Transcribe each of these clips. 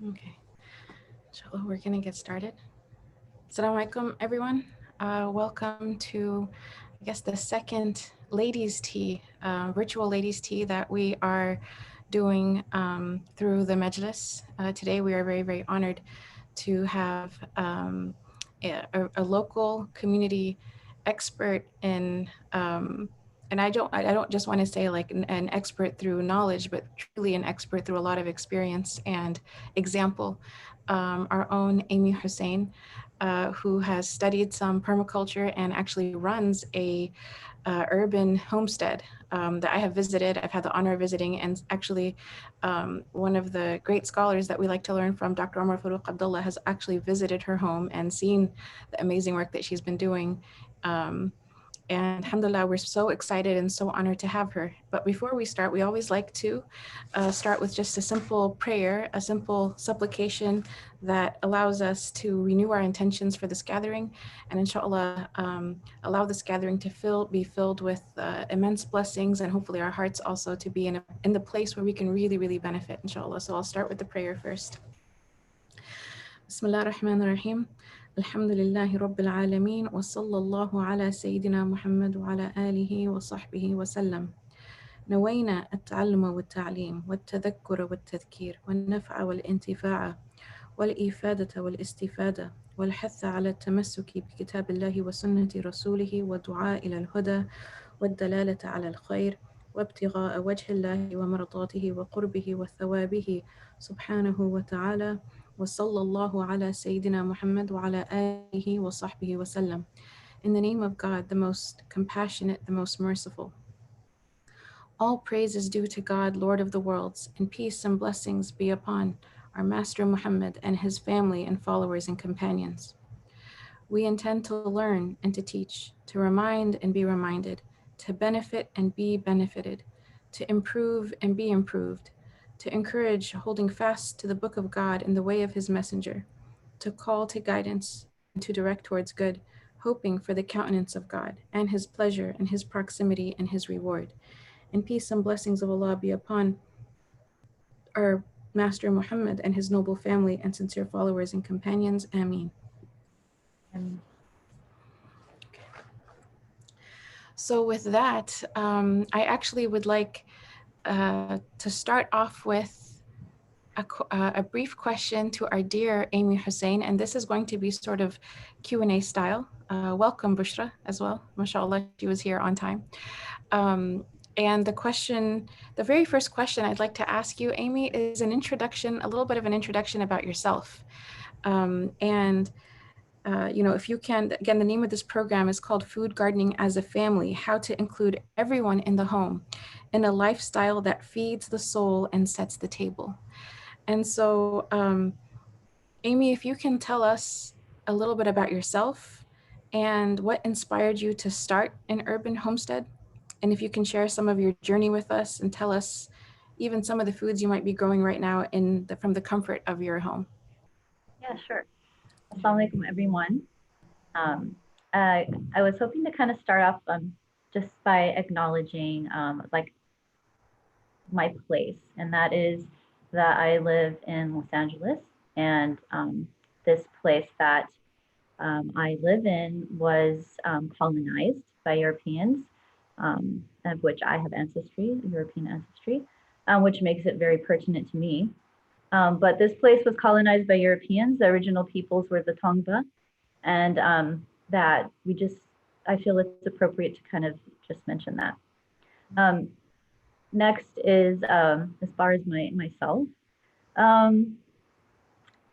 Okay, so we're gonna get started. Assalamu alaikum, everyone. Welcome to, I guess, the second ladies' tea, virtual ladies' tea that we are doing through the Majlis. Today, we are very, very honored to have a local community expert in. And I don't just want to say like an expert through knowledge, but truly an expert through a lot of experience and example. Our own Amy Hossein, who has studied some permaculture and actually runs a urban homestead that I have visited. I've had the honor of visiting, and actually, one of the great scholars that we like to learn from, Dr. Omar Farouk Abdullah, has actually visited her home and seen the amazing work that she's been doing. Um, and alhamdulillah, we're so excited and so honored to have her. But before we start, we always like to start with just a simple prayer, a simple supplication that allows us to renew our intentions for this gathering. And inshallah, allow this gathering to be filled with immense blessings, and hopefully our hearts also to be in the place where we can really, really benefit, inshallah. So I'll start with the prayer first. Bismillah ar-Rahman ar-Rahim. Alhamdulillahi Rabbil Alameen wa sallallahu ala Sayyidina Muhammad wa ala alihi wa sahbihi wa sallam. نوينا التعلم والتعليم والتذكر والتذكير والنفع والانتفاع والإفادة والاستفادة والحث على التمسك بكتاب الله وسنة رسوله والدعاء إلى الهدى والدلالة على الخير وابتغاء وجه الله ومرضاته وقربه وثوابه سبحانه وتعالى وصلى الله على سيدنا محمد وعلى آله وصحبه وسلم. In the name of God, the most compassionate, the most merciful. All praise is due to God, Lord of the worlds, and peace and blessings be upon our Master Muhammad and his family and followers and companions. We intend to learn and to teach, to remind and be reminded, to benefit and be benefited, to improve and be improved, to encourage holding fast to the book of God in the way of his messenger, to call to guidance and to direct towards good, hoping for the countenance of God and his pleasure and his proximity and his reward. And peace and blessings of Allah be upon our Master Muhammad and his noble family and sincere followers and companions. Ameen. So with that, I actually would like to start off with a brief question to our dear Amy Hossein, and this is going to be sort of Q&A style. Welcome, Bushra, as well. MashaAllah, she was here on time. And the very first question I'd like to ask you, Amy, is a little bit of an introduction about yourself. If you can, again, the name of this program is called Food Gardening as a Family, how to include everyone in the home in a lifestyle that feeds the soul and sets the table. And so, Amy, if you can tell us a little bit about yourself and what inspired you to start an urban homestead, and if you can share some of your journey with us and tell us even some of the foods you might be growing right now from the comfort of your home. Yeah, sure. Assalamu alaikum, everyone. I was hoping to kind of start off just by acknowledging like my place, and that is that I live in Los Angeles, and this place that I live in was colonized by Europeans, of which I have European ancestry, which makes it very pertinent to me. But this place was colonized by Europeans. The original peoples were the Tongva, and that I feel it's appropriate to kind of just mention that. Next is, as far as myself,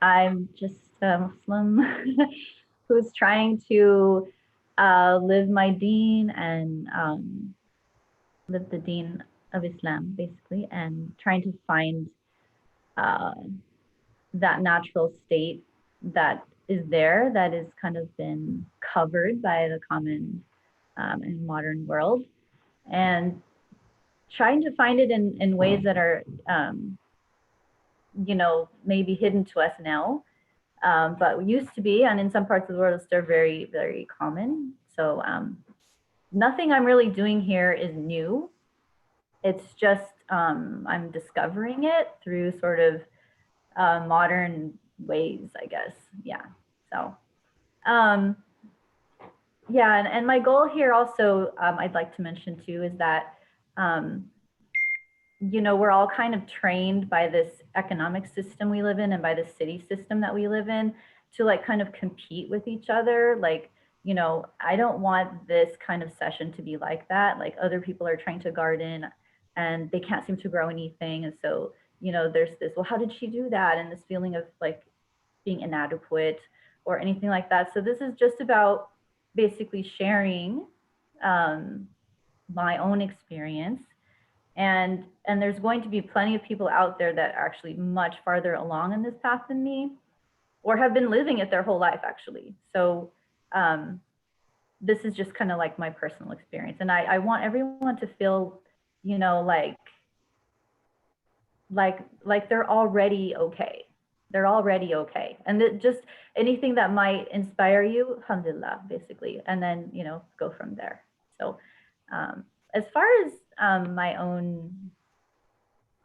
I'm just a Muslim who's trying to live my deen and live the deen of Islam, basically, and trying to find that natural state that is there, that is kind of been covered by the common and modern world, and trying to find it in ways that are, maybe hidden to us now, but used to be, and in some parts of the world, it's still very, very common. So nothing I'm really doing here is new. It's just I'm discovering it through sort of modern ways, I guess. Yeah. So, um, yeah, and my goal here also, I'd like to mention too, is that, um, you know, we're all kind of trained by this economic system we live in and by the city system that we live in to like kind of compete with each other. Like, you know, I don't want this kind of session to be like that. Like other people are trying to garden and they can't seem to grow anything. And so, you know, there's this, well, how did she do that? And this feeling of like being inadequate or anything like that. So this is just about basically sharing my own experience, and there's going to be plenty of people out there that are actually much farther along in this path than me or have been living it their whole life actually. So this is just kind of like my personal experience, and I want everyone to feel, you know, like they're already okay. They're already okay. And that just anything that might inspire you, alhamdulillah, basically, and then, you know, go from there. So as far as my own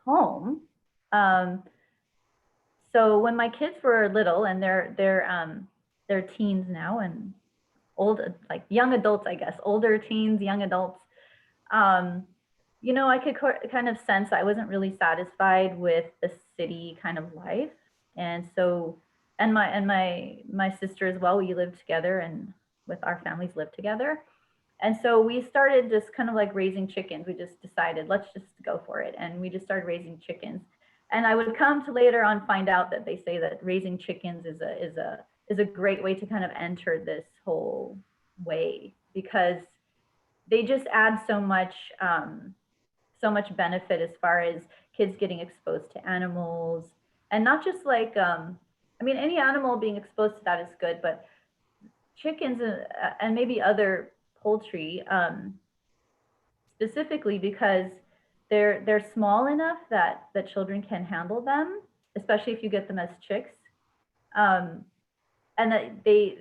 home, so when my kids were little, and they're teens now and old, like young adults, I guess, older teens, young adults, um, you know, I could kind of sense I wasn't really satisfied with the city kind of life. And so, and my sister as well, we lived together and with our families lived together. And so we started just kind of like raising chickens. We just decided, let's just go for it. And we just started raising chickens. And I would come to later on find out that they say that raising chickens is a great way to kind of enter this whole way, because they just add so much benefit as far as kids getting exposed to animals, and not just like I mean, any animal being exposed to that is good, but chickens and maybe other poultry specifically, because they're small enough that the children can handle them, especially if you get them as chicks, and that they,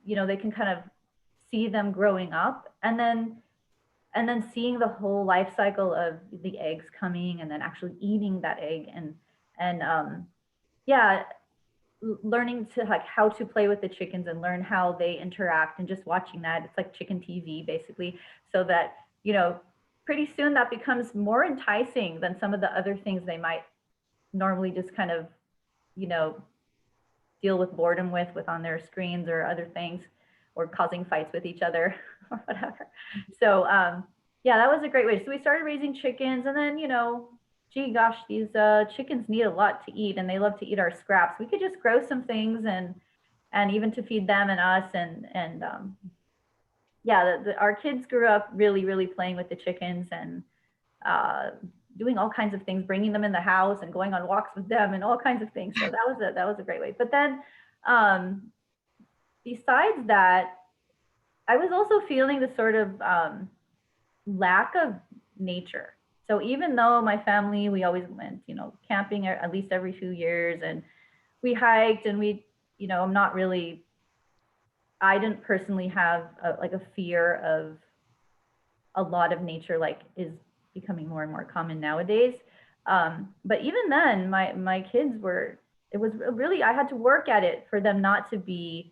you know, they can kind of see them growing up, and then seeing the whole life cycle of the eggs coming and then actually eating that egg, and yeah, learning to like how to play with the chickens and learn how they interact, and just watching that, it's like chicken TV basically, so that, you know, pretty soon that becomes more enticing than some of the other things they might normally just kind of, you know, deal with boredom with on their screens or other things, or causing fights with each other or whatever. So yeah, that was a great way. So we started raising chickens, and then, you know, gee gosh, these chickens need a lot to eat, and they love to eat our scraps. We could just grow some things, and even to feed them and us, and yeah, our kids grew up really playing with the chickens, and doing all kinds of things, bringing them in the house and going on walks with them and all kinds of things. So that was a great way. But then besides that, I was also feeling the sort of lack of nature. So even though my family, we always went, you know, camping at least every few years, and we hiked, and we, you know, I didn't personally have like a fear of a lot of nature, like is becoming more and more common nowadays. But even then, my kids were, it was really, I had to work at it for them not to be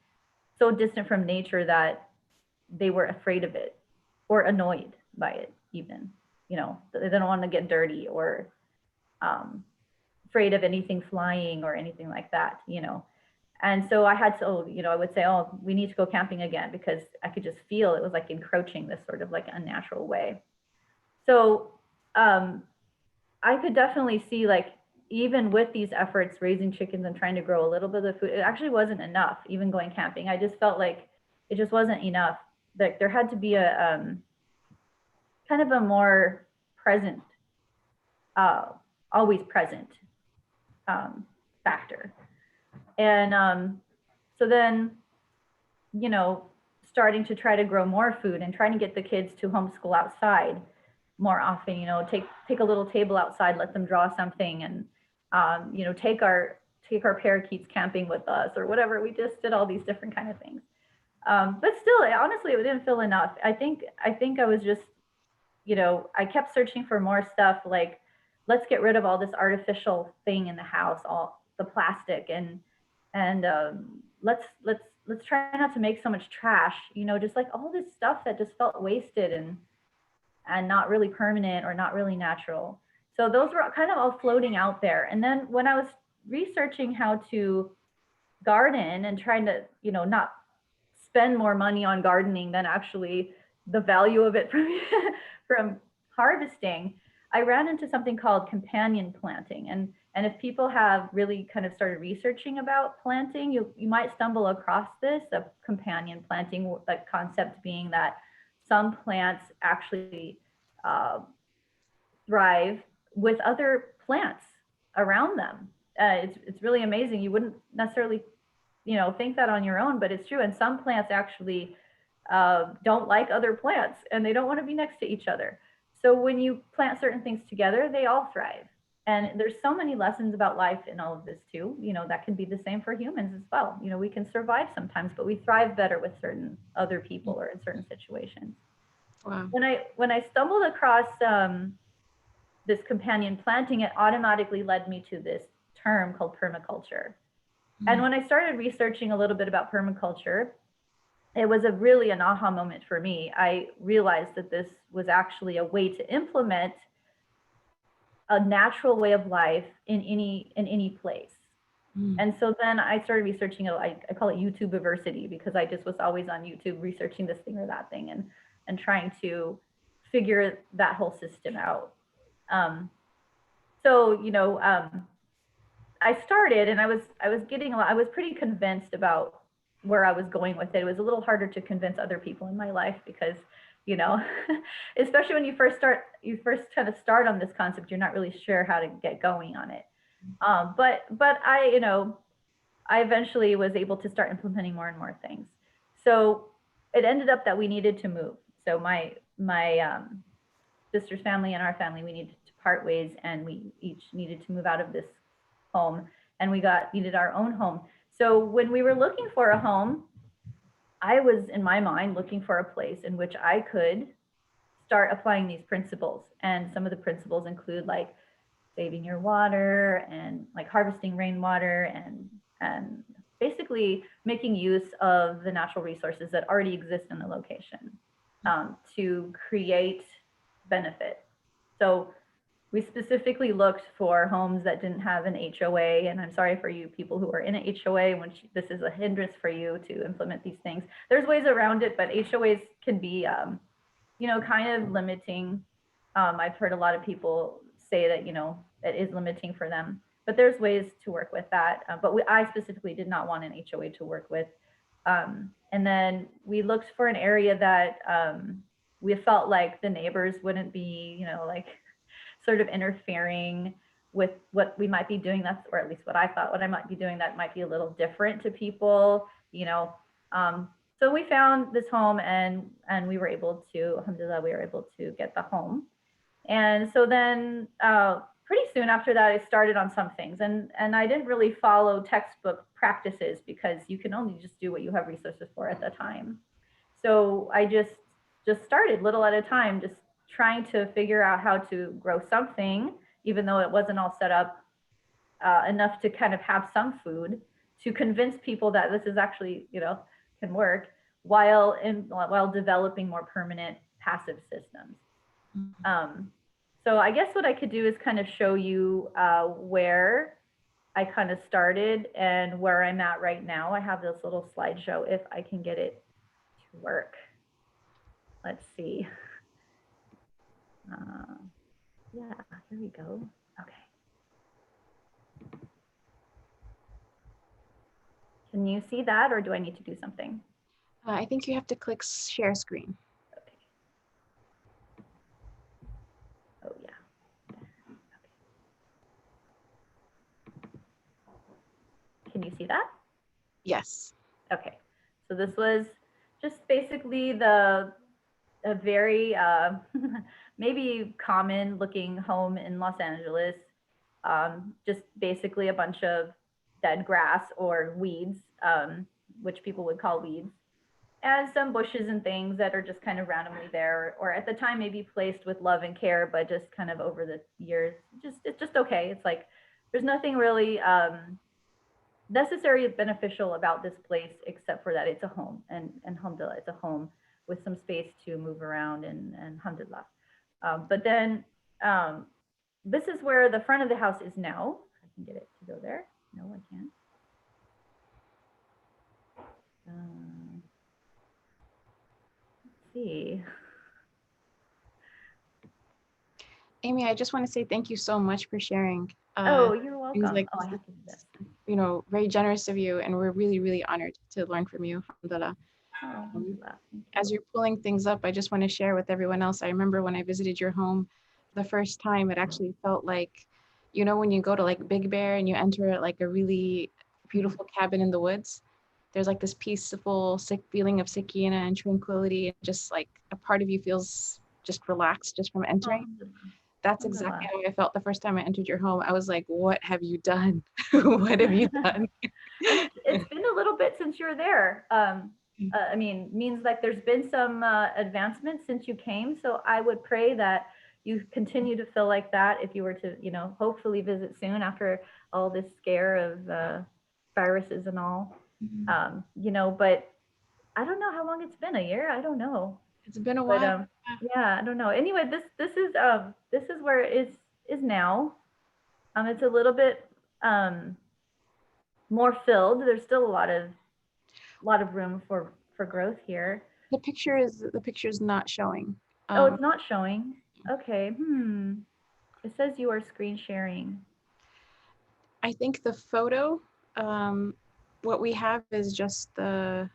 so distant from nature that they were afraid of it or annoyed by it even, you know, they don't want to get dirty, or afraid of anything flying or anything like that, you know. And so I had to, you know, I would say, oh, we need to go camping again, because I could just feel it was like encroaching this sort of like unnatural way. So I could definitely see, like, even with these efforts, raising chickens and trying to grow a little bit of food, it actually wasn't enough. Even going camping, I just felt like it just wasn't enough. That there had to be a kind of a more present, always present factor. And so then, you know, starting to try to grow more food and trying to get the kids to homeschool outside more often, you know, take a little table outside, let them draw something, and you know, take our parakeets camping with us or whatever. We just did all these different kind of things. But still, honestly, it didn't feel enough. I think I was just, you know, I kept searching for more stuff, like, let's get rid of all this artificial thing in the house, all the plastic, and let's try not to make so much trash, you know, just like all this stuff that just felt wasted and not really permanent or not really natural. So those were kind of all floating out there. And then when I was researching how to garden and trying to, you know, not spend more money on gardening than actually the value of it from from harvesting, I ran into something called companion planting. And if people have really kind of started researching about planting, you might stumble across this, a companion planting, that concept being that some plants actually uh, thrive with other plants around them. It's really amazing. You wouldn't necessarily, you know, think that on your own, but it's true. And some plants actually don't like other plants, and they don't want to be next to each other. So when you plant certain things together, they all thrive. And there's so many lessons about life in all of this too. You know, that can be the same for humans as well. You know, we can survive sometimes, but we thrive better with certain other people or in certain situations. Wow. When I stumbled across this companion planting, it automatically led me to this term called permaculture. And when I started researching a little bit about permaculture, it was really an aha moment for me. I realized that this was actually a way to implement a natural way of life in any place. And so then I started researching it. I call it YouTube diversity, because I just was always on YouTube researching this thing or that thing, and trying to figure that whole system out. So you know, I started, and I was pretty convinced about where I was going with it. It was a little harder to convince other people in my life because, you know, especially when you first kind of start on this concept, you're not really sure how to get going on it. But I, you know, I eventually was able to start implementing more and more things. So it ended up that we needed to move. So my sister's family and our family, we needed to part ways, and we each needed to move out of this home, and we needed our own home. So when we were looking for a home, I was in my mind looking for a place in which I could start applying these principles. And some of the principles include like saving your water and like harvesting rainwater and basically making use of the natural resources that already exist in the location to create benefit. So we specifically looked for homes that didn't have an HOA, and I'm sorry for you people who are in an HOA when this is a hindrance for you to implement these things. There's ways around it, but HOAs can be, you know, kind of limiting. I've heard a lot of people say that, you know, it is limiting for them, but there's ways to work with that. But I specifically did not want an HOA to work with. And then we looked for an area that we felt like the neighbors wouldn't be, you know, like sort of interfering with what we might be doing. That's, or at least what I thought, what I might be doing that might be a little different to people, you know. So we found this home, and we were able to, alhamdulillah, we were able to get the home. And so then pretty soon after that, I started on some things, and I didn't really follow textbook practices because you can only just do what you have resources for at the time. So I just started little at a time, just trying to figure out how to grow something, even though it wasn't all set up enough to kind of have some food, to convince people that this is actually, you know, can work, while developing more permanent passive systems. So I guess what I could do is kind of show you where I kind of started and where I'm at right now. I have this little slideshow, if I can get it to work. Let's see. Yeah, here we go. Okay. Can you see that, or do I need to do something? I think you have to click share screen. Okay. Oh, yeah. Okay. Can you see that? Yes. Okay. So this was just basically a very maybe common looking home in Los Angeles. Just basically a bunch of dead grass or weeds, which people would call weeds, and some bushes and things that are just kind of randomly there, or at the time maybe placed with love and care, but just kind of over the years, it's just okay. It's like there's nothing really necessarily beneficial about this place, except for that it's a home, and alhamdulillah, it's a home with some space to move around, and alhamdulillah. But then this is where the front of the house is now. I can get it to go there. No, I can't. Let's see. Amy, I just want to say thank you so much for sharing. Oh, you're Things welcome. like Oh, I this. have to do this. You know, very generous of you, and we're really, really honored to learn from you. Alhamdulillah. Oh, alhamdulillah. Thank As you. you're pulling things up, I just want to share with everyone else. I remember when I visited your home the first time, it actually felt like, you know, when you go to like Big Bear and you enter like a really beautiful cabin in the woods, there's like this peaceful, sick feeling of sakina and tranquility, and just like a part of you feels just relaxed just from Oh, entering. That's exactly alhamdulillah. how I felt the first time I entered your home. I was like, what have you done? What have you done? And it's been a little bit since you're there. I mean, means like there's been some advancement since you came. So I would pray that you continue to feel like that if you were to, you know, hopefully visit soon after all this scare of viruses and all. You know, but I don't know how long it's been. A year? I don't know. It's been a But while. yeah, I don't know. Anyway, this is where it is now. It's a little bit more filled. There's still a lot of room for growth here. The picture's not showing. Oh, it's not showing. Okay. It says you are screen sharing. I think the photo, what we have is just the,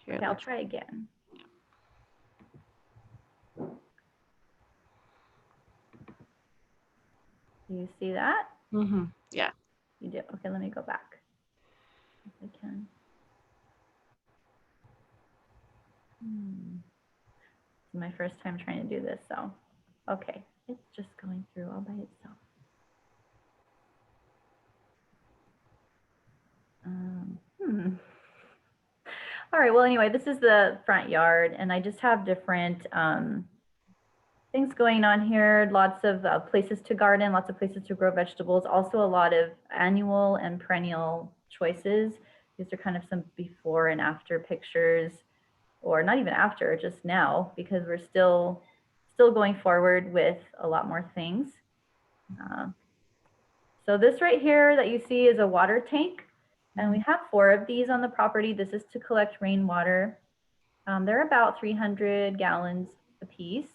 here, Okay, I'll try again. Do you see that? Yeah. You do. Okay, let me go back if I can. It's my first time trying to do this, so okay. It's just going through all by itself. All right, well, anyway, this is the front yard, and I just have different things going on here. Lots of places to garden, lots of places to grow vegetables, also a lot of annual and perennial choices. These are kind of some before and after pictures, or not even after, just now, because we're still going forward with a lot more things. So this right here that you see is a water tank, and we have 4 of these on the property. This is to collect rainwater. They're about 300 gallons a piece.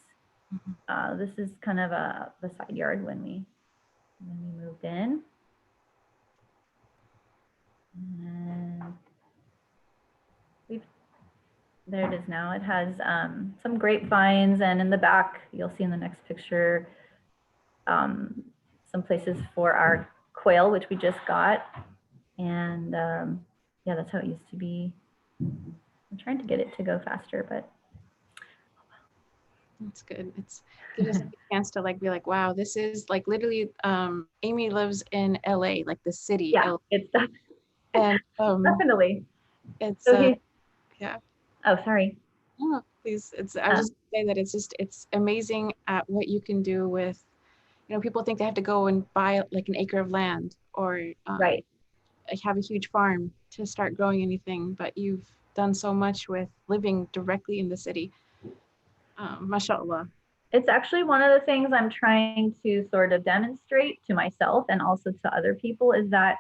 This is kind of the side yard when we moved in. And there it is now. It has some grapevines, and in the back, you'll see in the next picture, some places for our quail, which we just got. And yeah, that's how it used to be. I'm trying to get it to go faster, but That's good. It's gives us a chance to like be like, wow, this is like literally Amy lives in LA, like the city. yeah, LA. it's And definitely. it's So yeah. oh, sorry. Oh, please. I was just saying that it's amazing at what you can do with, you know, people think they have to go and buy like an acre of land or Right. have a huge farm to start growing anything, but you've done so much with living directly in the city. Mashallah. It's actually one of the things I'm trying to sort of demonstrate to myself and also to other people is that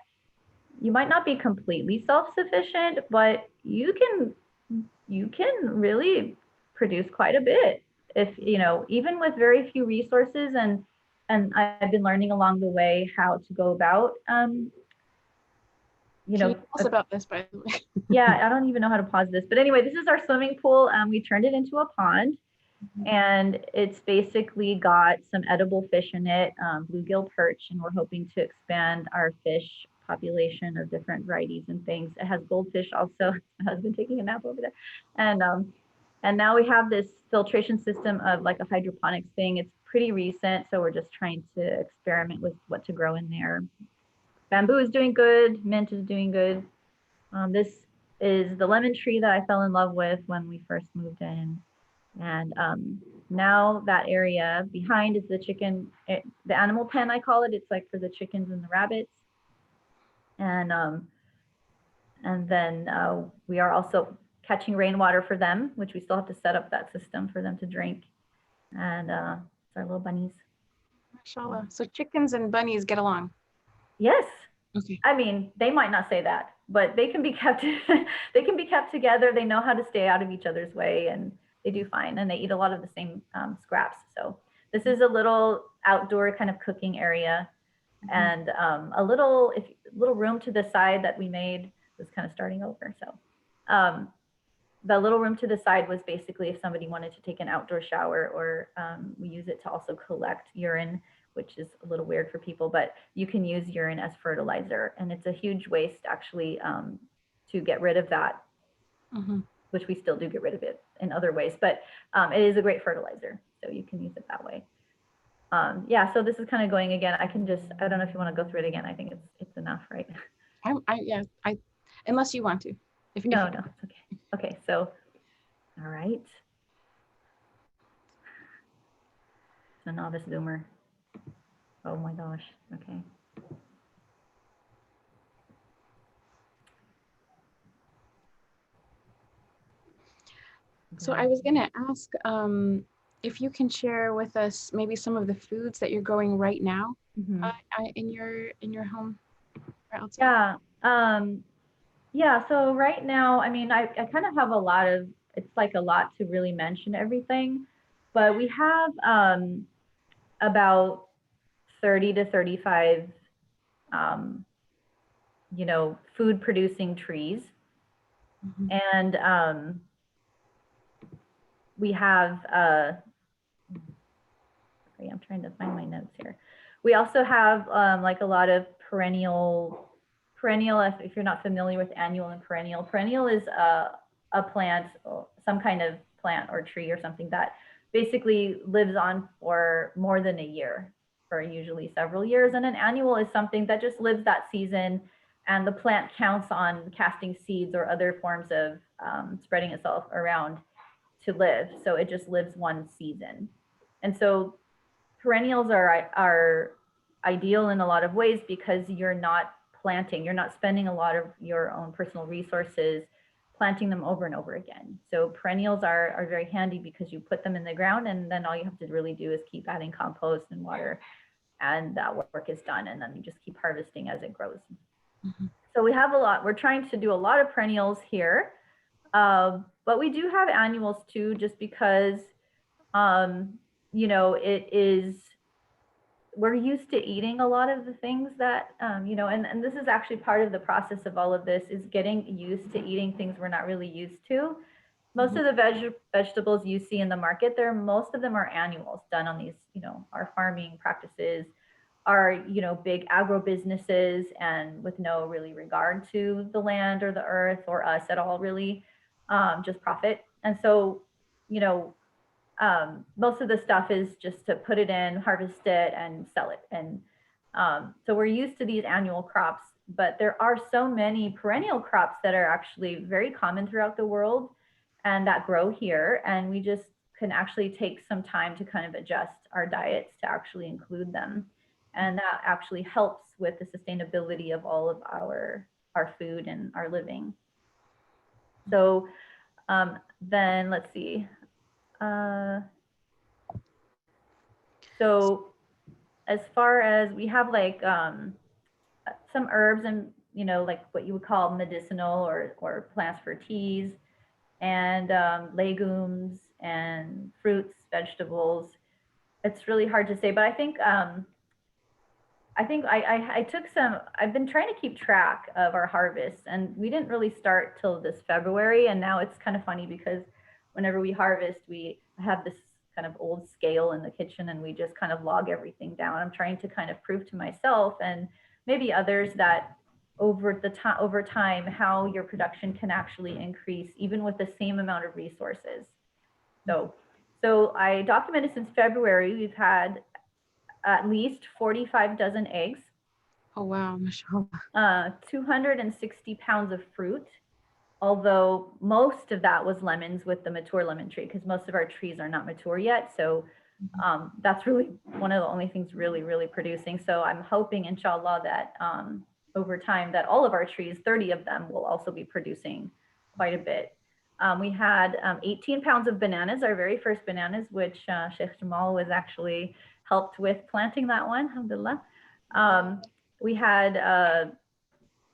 you might not be completely self-sufficient, but you can really produce quite a bit if, you know, even with very few resources. And I've been learning along the way how to go about you Can know you tell us about this, by the way? yeah, I don't even know how to pause this, but anyway, this is our swimming pool. We turned it into a pond, and it's basically got some edible fish in it, bluegill perch, and we're hoping to expand our fish population of different varieties and things. It has goldfish also. My husband taking a nap over there, and now we have this filtration system of like a hydroponics thing. It's pretty recent, so we're just trying to experiment with what to grow in there. Bamboo is doing good. Mint is doing good. This is the lemon tree that I fell in love with when we first moved in. And now that area behind is the chicken, the animal pen, I call it. It's like for the chickens and the rabbits. And then we are also catching rainwater for them, which we still have to set up that system for them to drink. And it's our little bunnies. Mashallah. So chickens and bunnies get along. Yes. Okay. I mean, they might not say that, but they can be kept they can be kept together. They know how to stay out of each other's way, and they do fine. And they eat a lot of the same scraps. So this is a little outdoor kind of cooking area, and a little room to the side that we made was kind of starting over. So the little room to the side was basically if somebody wanted to take an outdoor shower, or we use it to also collect urine, which is a little weird for people, but you can use urine as fertilizer. And it's a huge waste actually to get rid of that, which we still do get rid of it in other ways, but it is a great fertilizer. So you can use it that way. Yeah, so this is kind of going again. I don't know if you want to go through it again. I think it's enough, right? Unless you want to. No, it's okay. Okay, so, all right. So novice zoomer. Oh my gosh, okay. So I was gonna ask if you can share with us maybe some of the foods that you're growing right now in your home or outside. Yeah, so right now, I mean, I kind of have it's like a lot to really mention everything, but we have about 30 to 35, food producing trees. And we have, I'm trying to find my notes here. We also have like a lot of perennial, if you're not familiar with annual and perennial. Perennial is a plant, some kind of plant or tree or something that basically lives on for more than a year, for usually several years. And an annual is something that just lives that season, and the plant counts on casting seeds or other forms of spreading itself around to live. So it just lives one season. And so perennials are ideal in a lot of ways because you're not spending a lot of your own personal resources planting them over and over again. So perennials are very handy because you put them in the ground, and then all you have to really do is keep adding compost and water, and that work is done. And then you just keep harvesting as it grows. So we're trying to do a lot of perennials here, but we do have annuals too, just because we're used to eating a lot of the things that, and this is actually part of the process of all of this, is getting used to eating things we're not really used to. Most of the vegetables you see in the market, most of them are annuals done on these, our farming practices, are, big agro businesses, and with no really regard to the land or the earth or us at all, really, just profit. And so, most of the stuff is just to put it in, harvest it, and sell it. And so we're used to these annual crops, but there are so many perennial crops that are actually very common throughout the world and that grow here. And we just can actually take some time to kind of adjust our diets to actually include them. And that actually helps with the sustainability of all of our food and our living. So then let's see. So as far as we have like some herbs and, like what you would call medicinal or plants for teas, and legumes and fruits, vegetables. It's really hard to say, but I think I've been trying to keep track of our harvest, and we didn't really start till this February. And now it's kind of funny because whenever we harvest, we have this kind of old scale in the kitchen, and we just kind of log everything down. I'm trying to kind of prove to myself and maybe others that over time, how your production can actually increase even with the same amount of resources. So I documented since February, we've had at least 45 dozen eggs. Oh, wow, mashallah. 260 pounds of fruit, although most of that was lemons with the mature lemon tree, because most of our trees are not mature yet. So that's really one of the only things really producing. So I'm hoping, inshallah, that over time that all of our trees, 30 of them, will also be producing quite a bit. We had 18 pounds of bananas, our very first bananas, which Sheikh Jamal was actually helped with planting that one, alhamdulillah. We had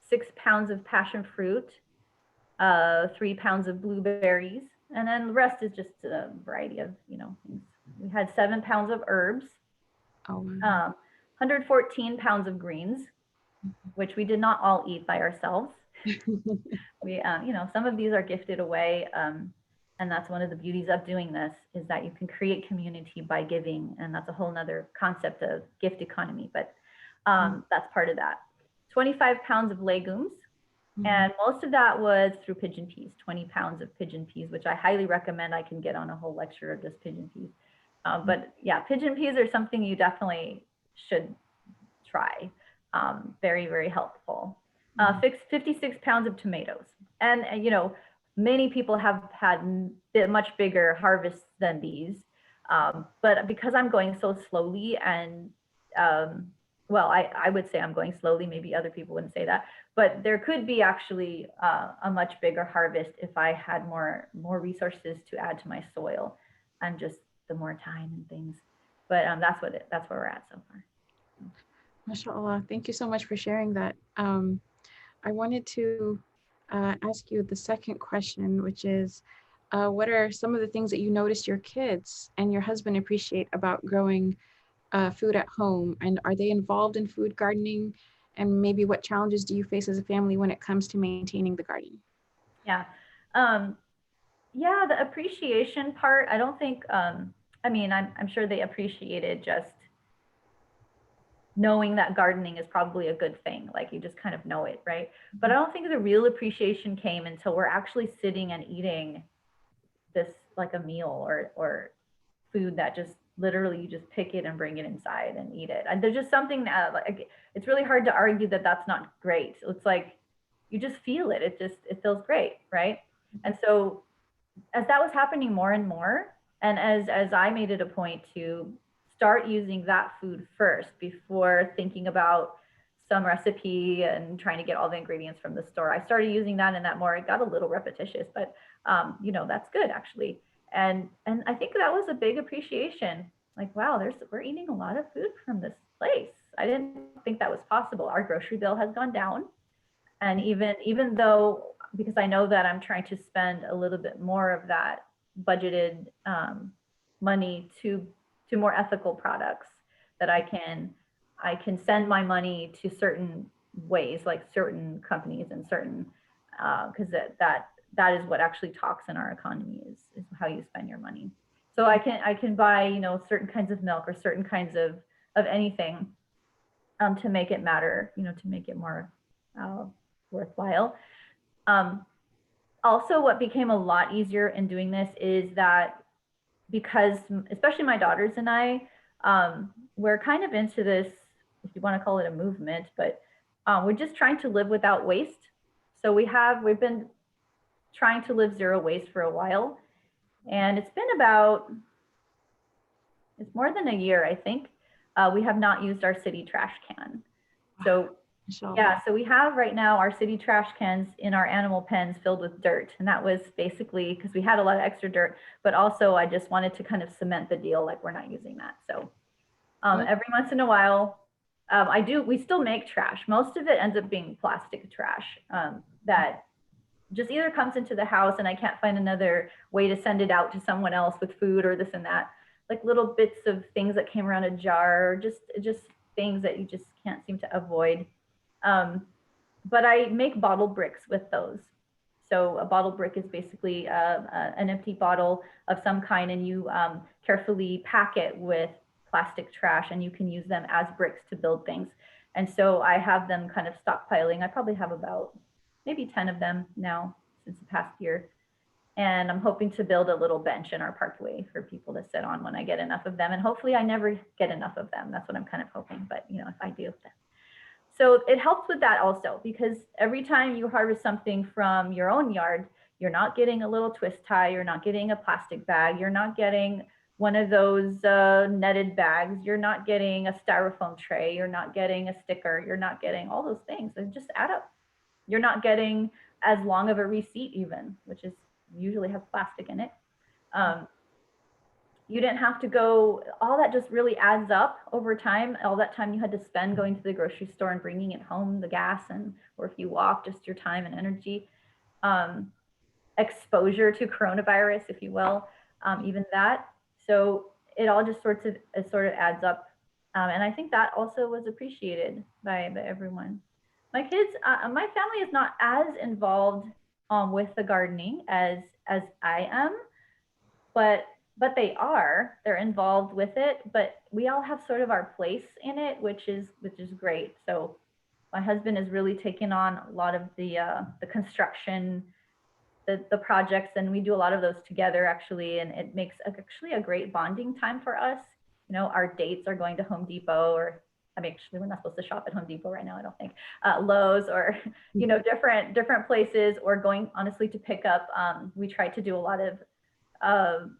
6 pounds of passion fruit, 3 pounds of blueberries, and then the rest is just a variety of, things. We had 7 pounds of herbs, 114 pounds of greens, which we did not all eat by ourselves. We, some of these are gifted away. And that's one of the beauties of doing this, is that you can create community by giving. And that's a whole nother concept of gift economy, but that's part of that. 25 pounds of legumes. And most of that was through pigeon peas, 20 pounds of pigeon peas, which I highly recommend. I can get on a whole lecture of just pigeon peas. But yeah, pigeon peas are something you definitely should try. Very, very helpful. 56 pounds of tomatoes. And, many people have had much bigger harvests than these. But because I'm going so slowly and, well, I would say I'm going slowly, maybe other people wouldn't say that, but there could be actually a much bigger harvest if I had more resources to add to my soil and just the more time and things. But that's where we're at so far. MashaAllah, thank you so much for sharing that. I wanted to ask you the second question, which is, what are some of the things that you noticed your kids and your husband appreciate about growing food at home? And are they involved in food gardening? And maybe what challenges do you face as a family when it comes to maintaining the garden? Yeah. Yeah, the appreciation part, I don't think, I mean, I'm sure they appreciated just knowing that gardening is probably a good thing. Like, you just kind of know it, right? But I don't think the real appreciation came until we're actually sitting and eating this, like a meal or food that just literally you just pick it and bring it inside and eat it. And there's just something that, like, it's really hard to argue that that's not great. It's like you just feel it. It feels great, right? And so as that was happening more and more, and as I made it a point to start using that food first before thinking about some recipe and trying to get all the ingredients from the store, I started using that and that more. It got a little repetitious, but that's good actually. And I think that was a big appreciation. Like, wow, we're eating a lot of food from this place. I didn't think that was possible. Our grocery bill has gone down. And even though, because I know that I'm trying to spend a little bit more of that budgeted money to more ethical products, that I can send my money to certain ways, like certain companies and certain, because that is what actually talks in our economy, is how you spend your money. So I can buy, certain kinds of milk or certain kinds of anything to make it matter, to make it more worthwhile. Also, what became a lot easier in doing this is that, because especially my daughters and I, we're kind of into this, if you want to call it a movement, but we're just trying to live without waste. So we've been trying to live zero waste for a while, and it's more than a year, I think. We have not used our city trash can. So yeah, so we have right now our city trash cans in our animal pens filled with dirt. And that was basically because we had a lot of extra dirt, but also I just wanted to kind of cement the deal, like we're not using that. So every once in a while, we still make trash. Most of it ends up being plastic trash that just either comes into the house and I can't find another way to send it out to someone else with food or this and that, like little bits of things that came around a jar, or just things that you just can't seem to avoid. But I make bottle bricks with those. So a bottle brick is basically an empty bottle of some kind, and you carefully pack it with plastic trash, and you can use them as bricks to build things. And so I have them kind of stockpiling. I probably have about maybe 10 of them now since the past year. And I'm hoping to build a little bench in our parkway for people to sit on when I get enough of them. And hopefully I never get enough of them. That's what I'm kind of hoping. But if I do, then. So it helps with that also, because every time you harvest something from your own yard, you're not getting a little twist tie, you're not getting a plastic bag, you're not getting one of those netted bags. You're not getting a styrofoam tray. You're not getting a sticker. You're not getting all those things. They just add up. You're not getting as long of a receipt even, which is usually has plastic in it. You didn't have to go, all that just really adds up over time. All that time you had to spend going to the grocery store and bringing it home, the gas, and or if you walk, just your time and energy. Exposure to coronavirus, if you will, even that. So it all just sort of adds up. And I think that also was appreciated by everyone. My kids, my family is not as involved with the gardening as I am, but they are. They're involved with it, but we all have sort of our place in it, which is great. So my husband has really taken on a lot of the construction, the projects, and we do a lot of those together actually, and it makes actually a great bonding time for us. You know, our dates are going to Home Depot, or I mean, actually, we're not supposed to shop at Home Depot right now, I don't think. Lowe's, or you know, different places, or going honestly to pick up. We try to do a lot of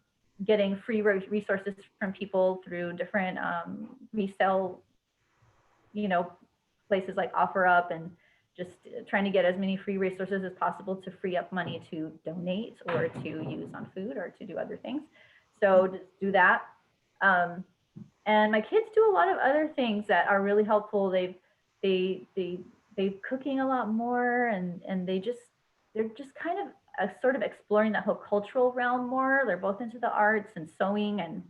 getting free resources from people through different resale, you know, places like OfferUp, and just trying to get as many free resources as possible to free up money to donate or to use on food or to do other things. So just do that. And my kids do a lot of other things that are really helpful. They've cooking a lot more, and they're just kind of sort of exploring that whole cultural realm more. They're both into the arts and sewing, and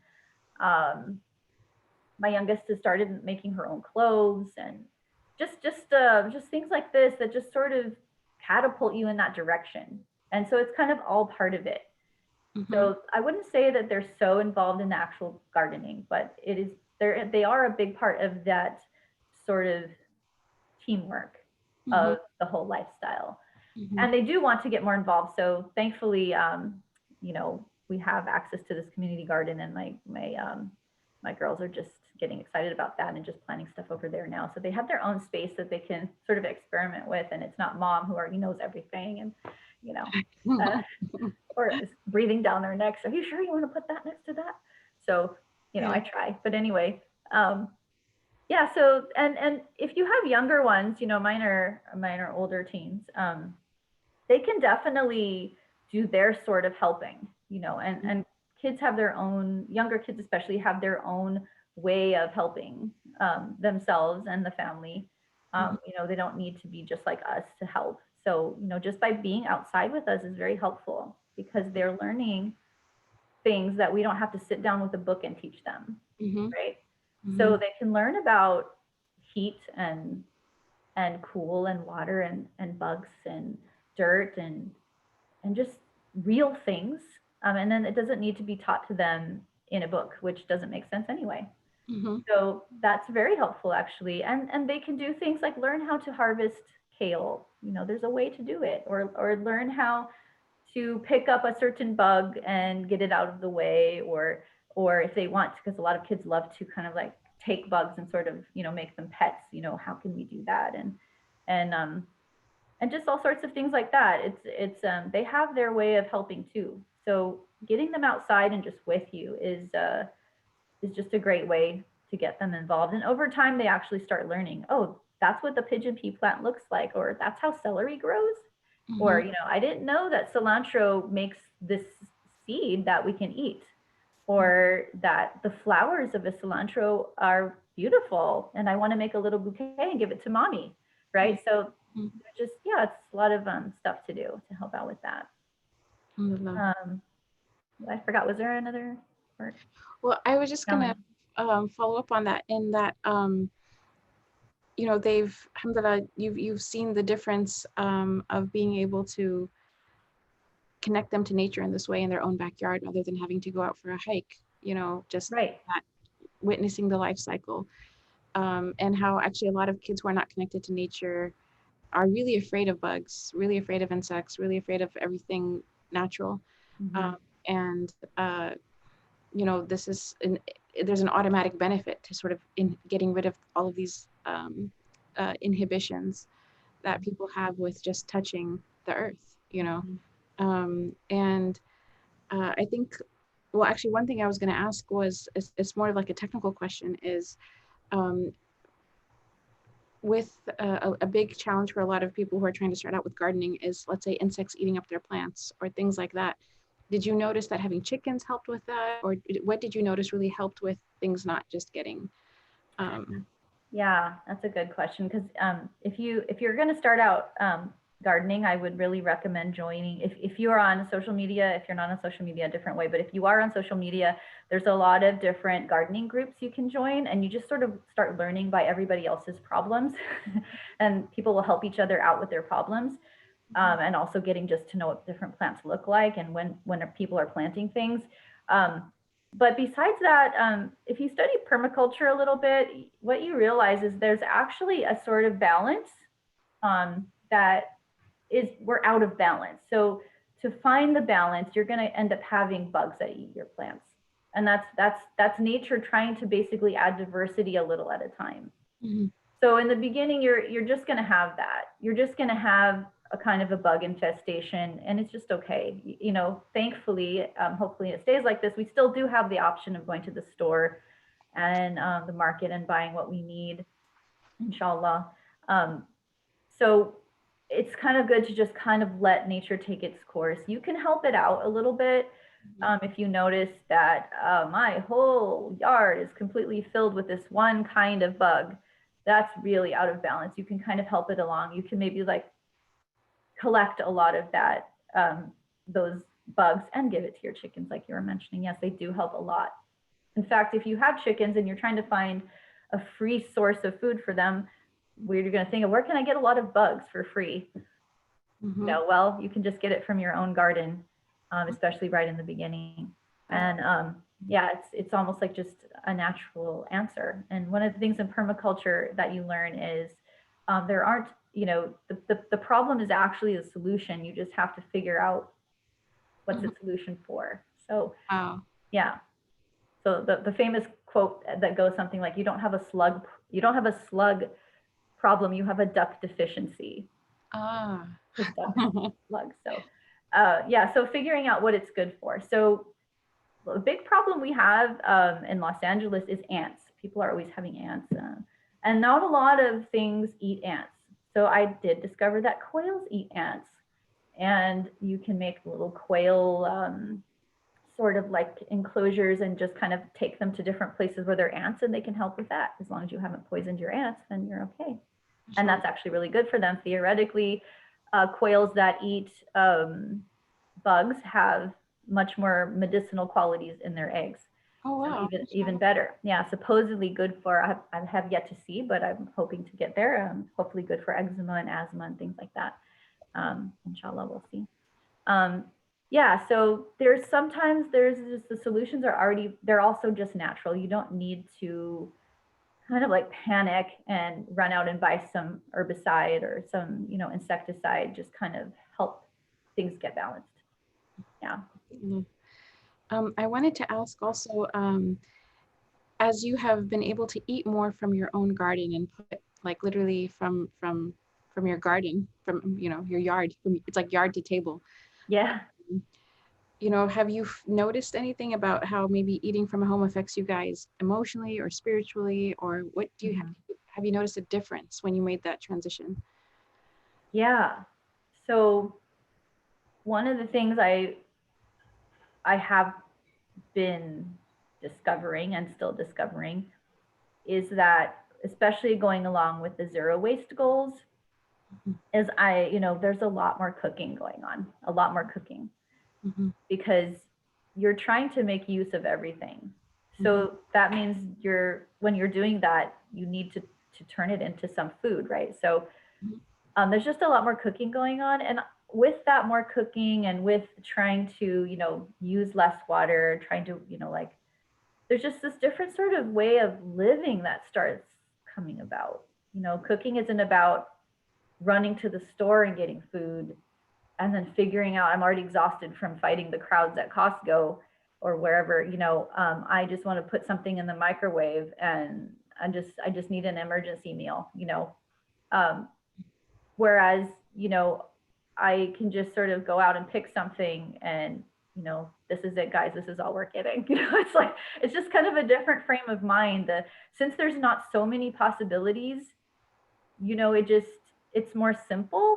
my youngest has started making her own clothes, and just things like this that just sort of catapult you in that direction. And so it's kind of all part of it. So I wouldn't say that they're so involved in the actual gardening, but it is they are a big part of that sort of teamwork of the whole lifestyle. And they do want to get more involved. So thankfully, you know, we have access to this community garden, and my girls are just getting excited about that and just planting stuff over there now. So they have their own space that they can sort of experiment with, and it's not mom who already knows everything, and you know, or is breathing down their necks. Are you sure you want to put that next to that? So, you know, I try. But anyway, yeah. So and if you have younger ones, you know, mine are older teens. They can definitely do their sort of helping, you know, and kids have their own, younger kids especially have their own way of helping themselves and the family. You know, they don't need to be just like us to help. So, you know, just by being outside with us is very helpful, because they're learning things that we don't have to sit down with a book and teach them, right? So they can learn about heat and cool and water and bugs and dirt and just real things. And then it doesn't need to be taught to them in a book, which doesn't make sense anyway. So that's very helpful actually. And they can do things like learn how to harvest kale. You know, there's a way to do it, or learn how to pick up a certain bug and get it out of the way, or if they want, because a lot of kids love to kind of like take bugs and sort of, you know, make them pets, you know, how can we do that? And just all sorts of things like that. It's they have their way of helping too. So getting them outside and just with you is just a great way to get them involved. And over time, they actually start learning, oh, that's what the pigeon pea plant looks like, or that's how celery grows. Or, you know, I didn't know that cilantro makes this seed that we can eat, or that the flowers of a cilantro are beautiful, and I want to make a little bouquet and give it to mommy, right? So just, yeah, it's a lot of stuff to do to help out with that. I forgot, was there another part? Well, I was just gonna follow up on that, in that you know, they've, alhamdulillah, you've seen the difference of being able to connect them to nature in this way in their own backyard, rather than having to go out for a hike, you know, just that, witnessing the life cycle. And how actually a lot of kids who are not connected to nature are really afraid of bugs, really afraid of insects, really afraid of everything natural. And you know, this is there's an automatic benefit to sort of in getting rid of all of these inhibitions that people have with just touching the earth, you know. And I think well, actually, one thing I was going to ask was, it's more of like a technical question, is um, with a big challenge for a lot of people who are trying to start out with gardening is, let's say, insects eating up their plants or things like that. Did you notice that having chickens helped with that? Or what did you notice really helped with things not just getting Yeah, that's a good question, because if you're going to start out gardening, I would really recommend joining. If you're on social media, if you're not on social media, a different way. But if you are on social media, there's a lot of different gardening groups you can join, and you just sort of start learning by everybody else's problems, and people will help each other out with their problems, and also getting just to know what different plants look like and when people are planting things. But besides that, if you study permaculture a little bit, what you realize is there's actually a sort of balance, that is, we're out of balance. So to find the balance, you're going to end up having bugs that eat your plants, and that's nature trying to basically add diversity a little at a time. Mm-hmm. So in the beginning, you're just going to have that. You're just going to have a kind of a bug infestation, and it's just okay. You know, thankfully, hopefully it stays like this. We still do have the option of going to the store and the market and buying what we need, inshallah. So it's kind of good to just kind of let nature take its course. You can help it out a little bit. If you notice that my whole yard is completely filled with this one kind of bug, that's really out of balance. You can kind of help it along. You can maybe like collect a lot of that, those bugs, and give it to your chickens, like you were mentioning. Yes, they do help a lot. In fact, if you have chickens and you're trying to find a free source of food for them, where you're going to think of, where can I get a lot of bugs for free? Mm-hmm. No, well, you can just get it from your own garden, especially right in the beginning. And yeah, it's almost like just a natural answer. And one of the things in permaculture that you learn is there aren't, you know, the problem is actually a solution. You just have to figure out what's the solution for. So Wow. yeah. So the famous quote that goes something like, you don't have a slug problem, you have a duck deficiency. Ah. Because ducks eat slugs. So yeah, so figuring out what it's good for. So a big problem we have in Los Angeles is ants. People are always having ants, and not a lot of things eat ants. So I did discover that quails eat ants, and you can make little quail sort of like enclosures and just kind of take them to different places where there are ants, and they can help with that. As long as you haven't poisoned your ants, then you're okay. And that's actually really good for them. Theoretically, quails that eat bugs have much more medicinal qualities in their eggs. Oh, wow. So even better. Yeah, supposedly good for, I have yet to see, but I'm hoping to get there. Hopefully good for eczema and asthma and things like that. Inshallah, we'll see. Yeah, so sometimes just, the solutions are already, they're also just natural. You don't need to kind of like panic and run out and buy some herbicide or some, you know, insecticide. Just kind of help things get balanced. Yeah. I wanted to ask also, as you have been able to eat more from your own garden and put, like, literally from your garden, from, you know, your yard, it's like yard to table. Yeah. You know, have you noticed anything about how maybe eating from a home affects you guys emotionally or spiritually, or what do you have you noticed a difference when you made that transition? Yeah. So one of the things I have been discovering and still discovering is that, especially going along with the zero waste goals, is there's a lot more cooking going on, a lot more cooking, because you're trying to make use of everything. So that means when you're doing that, you need to turn it into some food, right? So there's just a lot more cooking going on. And with that more cooking, and with trying to, use less water, trying to, like, there's just this different sort of way of living that starts coming about. Cooking isn't about running to the store and getting food and then figuring out, I'm already exhausted from fighting the crowds at Costco or wherever, I just want to put something in the microwave and I just need an emergency meal, whereas, I can just sort of go out and pick something and, you know, this is it, guys, this is all we're getting. You know, it's like, it's just kind of a different frame of mind. Since there's not so many possibilities, you know, it's more simple.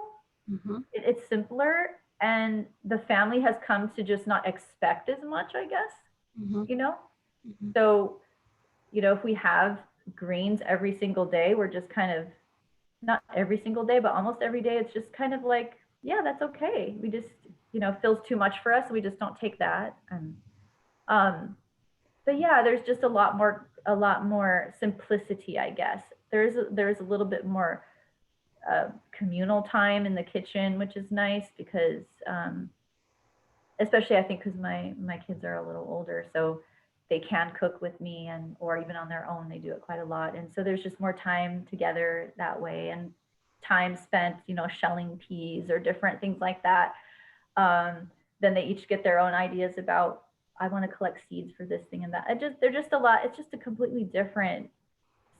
Mm-hmm. It's simpler, and the family has come to just not expect as much, I guess, Mm-hmm. you know. Mm-hmm. So, you know, if we have greens every single day, we're just kind of, not every single day, but almost every day, it's just kind of like, yeah, that's okay. We just, you know, feels too much for us, so we just don't take that. And but yeah, there's just a lot more simplicity, I guess. There's a little bit more communal time in the kitchen, which is nice because especially I think because my kids are a little older, so they can cook with me, and or even on their own, they do it quite a lot. And so there's just more time together that way, and time spent, you know, shelling peas or different things like that. Then they each get their own ideas about, I want to collect seeds for this thing and that. They're just a lot. It's just a completely different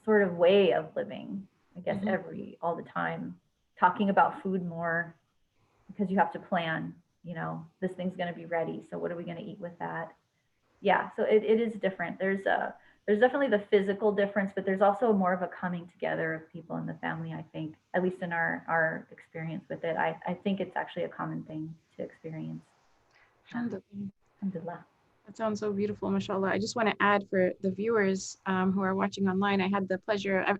sort of way of living, I guess, Mm-hmm. all the time. Talking about food more because you have to plan, you know, this thing's going to be ready. So what are we going to eat with that? Yeah. So it is different. There's definitely the physical difference, but there's also more of a coming together of people in the family, I think, at least in our experience with it. I think it's actually a common thing to experience. Yeah. Alhamdulillah. Alhamdulillah. That sounds so beautiful, mashallah. I just want to add for the viewers who are watching online, I've had the pleasure of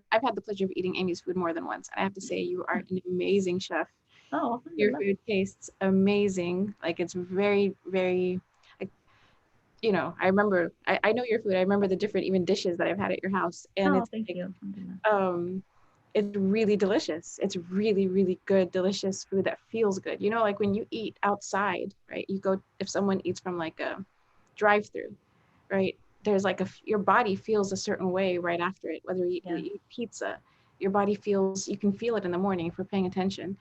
eating Amy's food more than once. And I have to say, you are an amazing chef. Oh, Your alhamdulillah. food tastes amazing. Like it's very, very, like, you know, I know your food. I remember the different even dishes that I've had at your house. And Oh, it's thank like, you. Alhamdulillah. it's really delicious. It's really, really good, delicious food that feels good. You know, like when you eat outside, right? If someone eats from like a drive-through, right? There's like your body feels a certain way right after it. Whether you Yeah. eat pizza, your body feels, you can feel it in the morning if we're paying attention.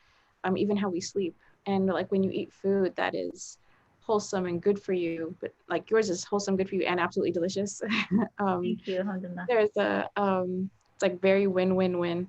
Even how we sleep. And like when you eat food that is wholesome and good for you, but like yours is wholesome, good for you, and absolutely delicious. Thank you. Alhamdulillah. There's it's like very win-win-win.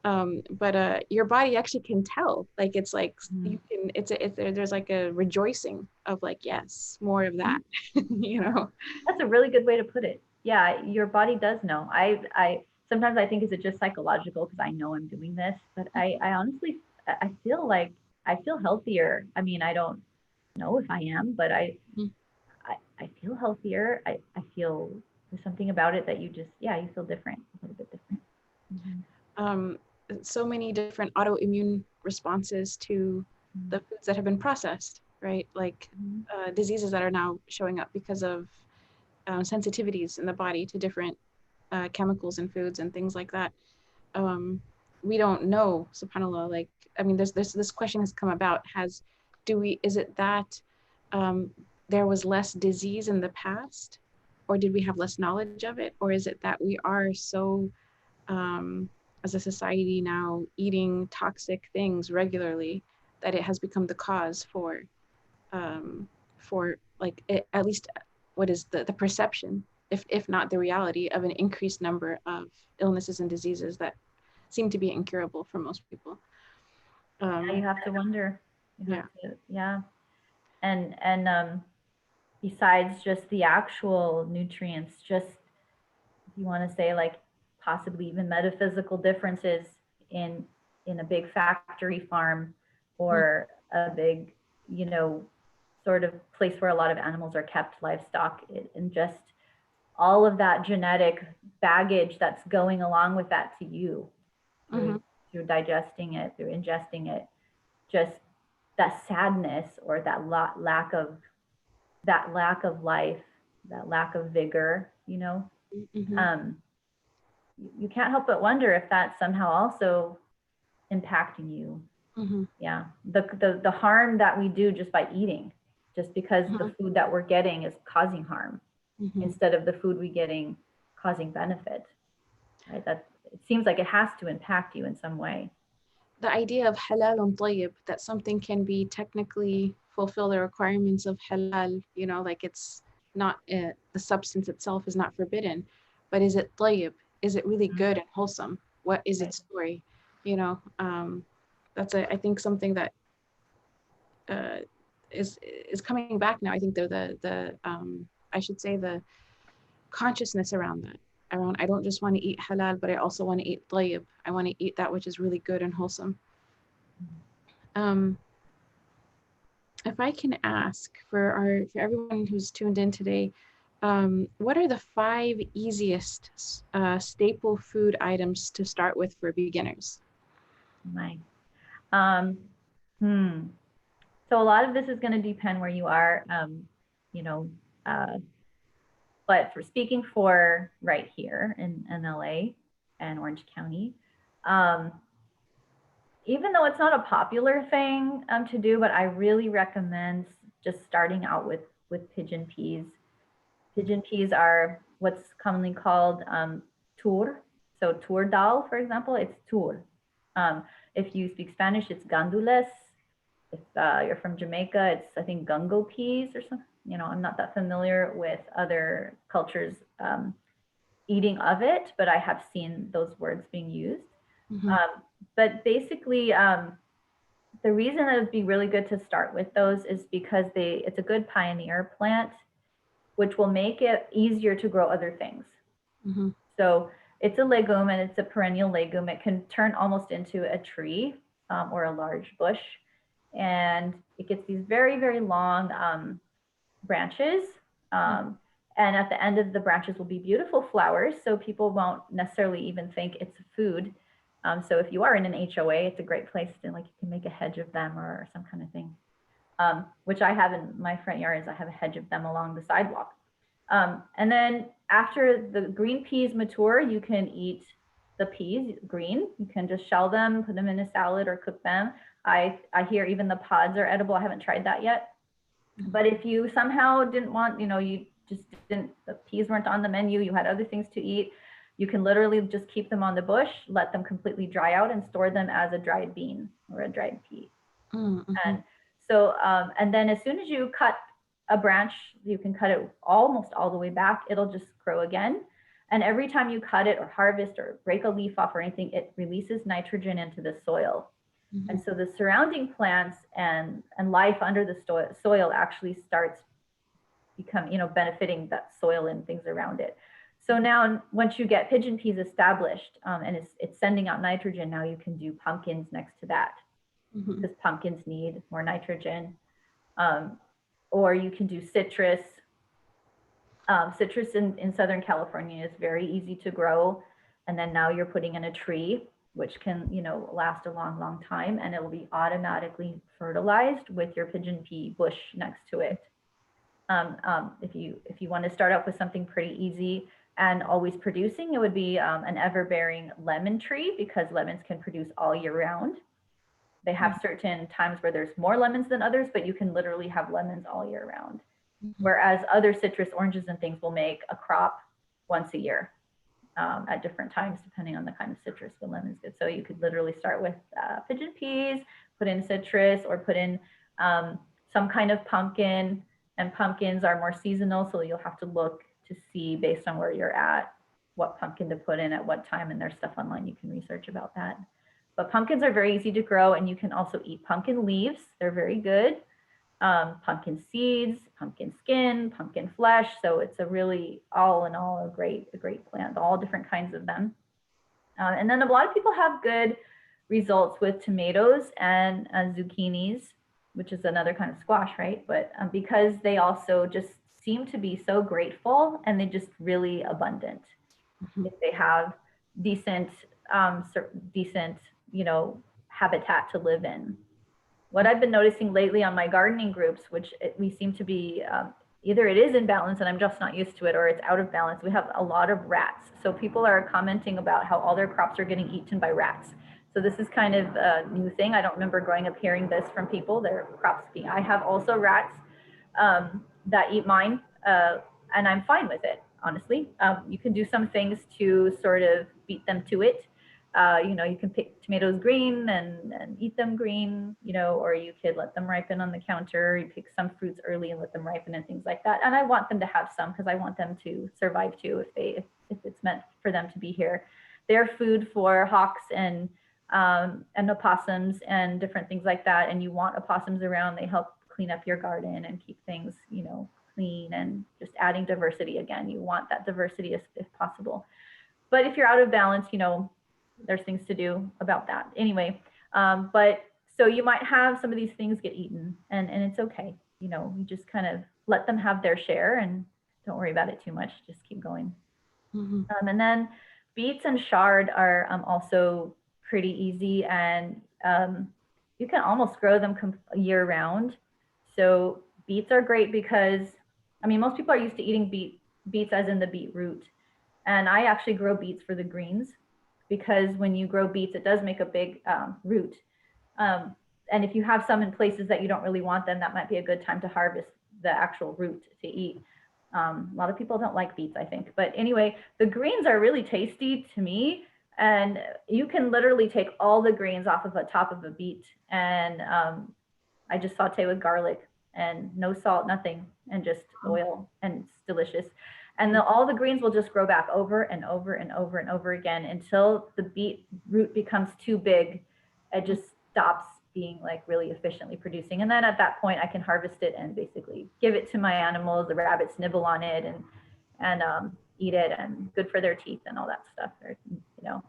But your body actually can tell, like it's like Mm-hmm. you can, there's like a rejoicing of like, yes, more of that. You know. That's a really good way to put it. Yeah, your body does know. I sometimes I think is it just psychological because I know I'm doing this, but I honestly I feel like I feel healthier. I mean, I don't know if I am, but I feel healthier. I feel there's something about it that you just, yeah, you feel different, a little bit different. Mm-hmm. um, so many different autoimmune responses to the foods that have been processed, right? Like Mm-hmm. diseases that are now showing up because of sensitivities in the body to different chemicals and foods and things like that. Um, we don't know, subhanAllah, like, I mean, this question has come about, is it that um, there was less disease in the past, or did we have less knowledge of it? Or is it that we are so, um, as a society now, eating toxic things regularly that it has become the cause um, for like, at least what is the perception, if not the reality, of an increased number of illnesses and diseases that seem to be incurable for most people. Yeah, you have to wonder. You have Yeah. to, yeah. And besides just the actual nutrients, just if you want to say like possibly even metaphysical differences in in a big factory farm or a big, you know, sort of place where a lot of animals are kept, livestock, and just all of that genetic baggage that's going along with that to you Mm-hmm. through through digesting it, through ingesting it, just that sadness or that lack of life, that lack of vigor, you know, Mm-hmm. um, you can't help but wonder if that's somehow also impacting you. Mm-hmm. Yeah, the harm that we do just by eating, just because the food that we're getting is causing harm Mm-hmm. instead of the food we getting causing benefit, right? That it seems like it has to impact you in some way. The idea of halal and tayyib, that something can be technically fulfill the requirements of halal, you know, like it's not, the substance itself is not forbidden, but is it tayyib? Is it really good and wholesome? What is Right. its story? You know, that's I think something that uh, is coming back now. I think the I should say the consciousness around that. Around, I don't just want to eat halal, but I also want to eat tayyib. I want to eat that which is really good and wholesome. If I can ask for everyone who's tuned in today, what are the 5 easiest staple food items to start with for beginners? My, um, So a lot of this is going to depend where you are, you know, but for speaking for right here in LA and Orange County, even though it's not a popular thing to do, but I really recommend just starting out with pigeon peas. Pigeon peas are what's commonly called tur. So tur dal, for example, it's tur. If you speak Spanish, it's gandules. If you're from Jamaica, it's I think gungo peas or something. You know, I'm not that familiar with other cultures eating of it, but I have seen those words being used. But basically, the reason that it'd be really good to start with those is because it's a good pioneer plant, which will make it easier to grow other things. So it's a legume and it's a perennial legume. It can turn almost into a tree or a large bush. And it gets these very, very long branches. And at the end of the branches will be beautiful flowers. So people won't necessarily even think it's food. So if you are in an HOA, it's a great place to, like, you can make a hedge of them or some kind of thing, which I have in my front yard. Is I have a hedge of them along the sidewalk. And then after the green peas mature, you can eat the peas green. You can just shell them, put them in a salad or cook them. I hear even the pods are edible. I haven't tried that yet. But if you somehow didn't want, you know, you just didn't, the peas weren't on the menu, you had other things to eat, you can literally just keep them on the bush, let them completely dry out and store them as a dried bean or a dried pea. And so, and then as soon as you cut a branch, you can cut it almost all the way back, it'll just grow again. And every time you cut it or harvest or break a leaf off or anything, it releases nitrogen into the soil. And so the surrounding plants and life under the soil actually starts benefiting that soil and things around it. So now once you get pigeon peas established and it's sending out nitrogen, now you can do pumpkins next to that because pumpkins need more nitrogen. Or you can do citrus. Citrus in Southern California is very easy to grow. And then now you're putting in a tree, which can, last a long, long time, and it will be automatically fertilized with your pigeon pea bush next to it. If you want to start out with something pretty easy and always producing, it would be an ever-bearing lemon tree, because lemons can produce all year round. They have certain times where there's more lemons than others, but you can literally have lemons all year round. Whereas other citrus, oranges and things will make a crop once a year. At different times, depending on the kind of citrus. But lemon's good. So you could literally start with pigeon peas, put in citrus, or put in some kind of pumpkin. And pumpkins are more seasonal, so you'll have to look to see based on where you're at, what pumpkin to put in at what time. And there's stuff online you can research about that. But pumpkins are very easy to grow, and you can also eat pumpkin leaves. They're very good. Pumpkin seeds, pumpkin skin, pumpkin flesh. So it's a really, all in all, a great plant, all different kinds of them. And then a lot of people have good results with tomatoes and zucchinis, which is another kind of squash, right? But because they also just seem to be so grateful and they just really abundant. If they have decent, habitat to live in. What I've been noticing lately on my gardening groups, which we seem to be, either it is in balance and I'm just not used to it, or it's out of balance. We have a lot of rats. So people are commenting about how all their crops are getting eaten by rats. So this is kind of a new thing. I don't remember growing up hearing this from people, their crops being, I have also rats that eat mine, and I'm fine with it, honestly. You can do some things to sort of beat them to it. You can pick tomatoes green and eat them green, or you could let them ripen on the counter. You pick some fruits early and let them ripen and things like that. And I want them to have some because I want them to survive too if it's meant for them to be here. They're food for hawks and opossums and different things like that. And you want opossums around. They help clean up your garden and keep things, you know, clean, and just adding diversity. Again, you want that diversity if possible. But if you're out of balance, you know, there's things to do about that. Anyway, but so you might have some of these things get eaten, and it's okay. You know, you just kind of let them have their share and don't worry about it too much. Just keep going. And then beets and chard are also pretty easy, and you can almost grow them year round. So beets are great because, I mean, most people are used to eating beets as in the beetroot. And I actually grow beets for the greens, because when you grow beets, it does make a big root. And if you have some in places that you don't really want them, that might be a good time to harvest the actual root to eat. A lot of people don't like beets, I think. But anyway, the greens are really tasty to me. And you can literally take all the greens off of the top of a beet. And I just saute with garlic and no salt, nothing, and just oil, and it's delicious. And all the greens will just grow back over and over and over and over again until the beet root becomes too big. It just stops being like really efficiently producing. And then at that point, I can harvest it and basically give it to my animals. The rabbits nibble on it and eat it, and good for their teeth and all that stuff. Or, you know,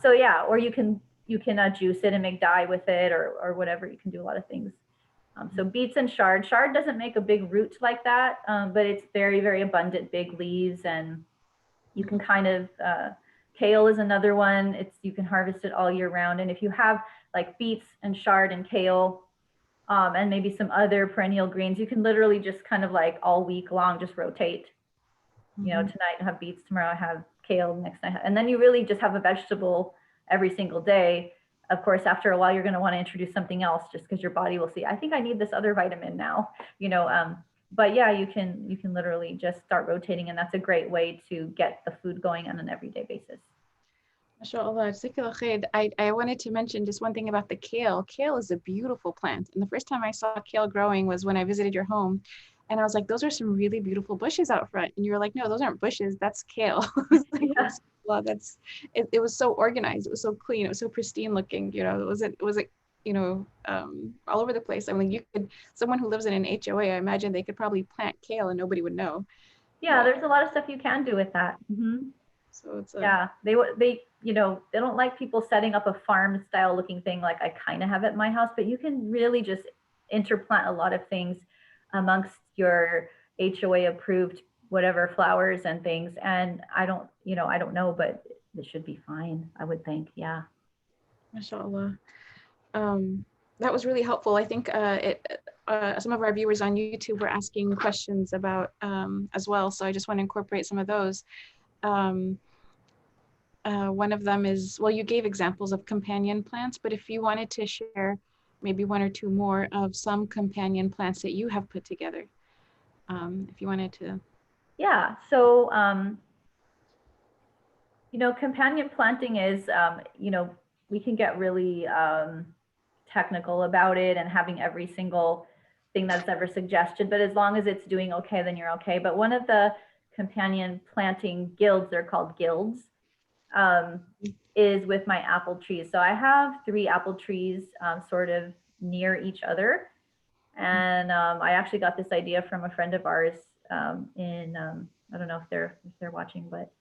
so yeah, or you can juice it and make dye with it, or whatever. You can do a lot of things. So beets and chard. Chard doesn't make a big root like that, but it's very, very abundant, big leaves, and you can kind of, kale is another one. You can harvest it all year round. And if you have like beets and chard and kale, and maybe some other perennial greens, you can literally just kind of like all week long, just rotate. You know, tonight I have beets, tomorrow I have kale, next night, and then you really just have a vegetable every single day. Of course, after a while, you're going to want to introduce something else, just because your body will see, I think I need this other vitamin now, you know. But yeah, you can literally just start rotating, and that's a great way to get the food going on an everyday basis. MashaAllah. I wanted to mention just one thing about the kale. Kale is a beautiful plant. And the first time I saw kale growing was when I visited your home. And I was like, those are some really beautiful bushes out front. And you were like, no, those aren't bushes. That's kale. Like, Yeah. well, it was so organized. It was so clean. It was so pristine looking. You know, it was you know, all over the place. I mean, someone who lives in an HOA, I imagine they could probably plant kale and nobody would know. Yeah, there's a lot of stuff you can do with that. So it's yeah, they you know, they don't like people setting up a farm style looking thing like I kind of have at my house, but you can really just interplant a lot of things amongst your HOA approved whatever flowers and things. And I don't know, but it should be fine, I would think. Yeah. MashaAllah. That was really helpful. I think some of our viewers on YouTube were asking questions about as well. So I just want to incorporate some of those. One of them is, well, you gave examples of companion plants, but if you wanted to share maybe one or two more of some companion plants that you have put together, if you wanted to. Yeah, so, you know, companion planting is, you know, we can get really technical about it and having every single thing that's ever suggested, but as long as it's doing okay, then you're okay. But one of the companion planting guilds, they're called guilds, is with my apple trees. So I have 3 apple trees sort of near each other. And I actually got this idea from a friend of ours in, I don't know if they're watching, but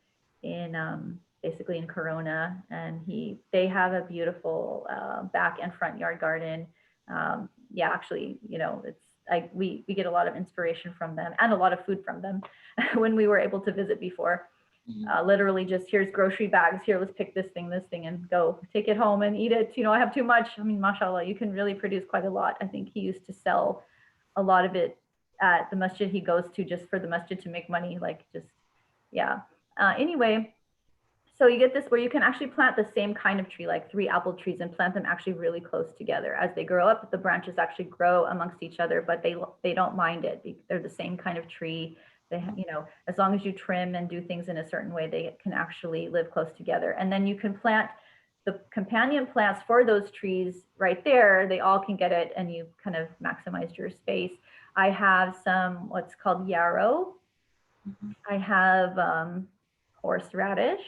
in basically in Corona. And they have a beautiful back and front yard garden. Yeah, actually, you know, we get a lot of inspiration from them and a lot of food from them when we were able to visit before. Literally just, here's grocery bags, here, let's pick this thing, and go take it home and eat it. You know, I have too much. I mean, mashallah, you can really produce quite a lot. I think he used to sell a lot of it at the masjid he goes to, just for the masjid to make money, like just, yeah. Anyway, so you get this where you can actually plant the same kind of tree, like 3 apple trees, and plant them actually really close together. As they grow up, the branches actually grow amongst each other, but they don't mind it. They're the same kind of tree. They, you know, as long as you trim and do things in a certain way, they can actually live close together. And then you can plant the companion plants for those trees right there. They all can get it, and you kind of maximize your space. I have some what's called yarrow. I have horseradish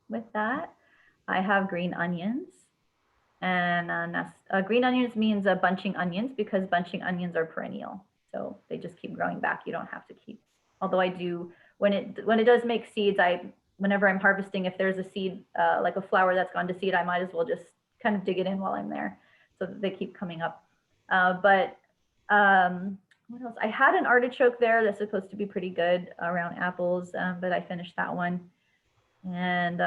with that. I have green onions, And green onions means bunching onions because bunching onions are perennial. So they just keep growing back. You don't have to keep, although I do, when it does make seeds, whenever I'm harvesting, if there's a seed, like a flower that's gone to seed, I might as well just kind of dig it in while I'm there so that they keep coming up. But what else? I had an artichoke there that's supposed to be pretty good around apples, but I finished that one. And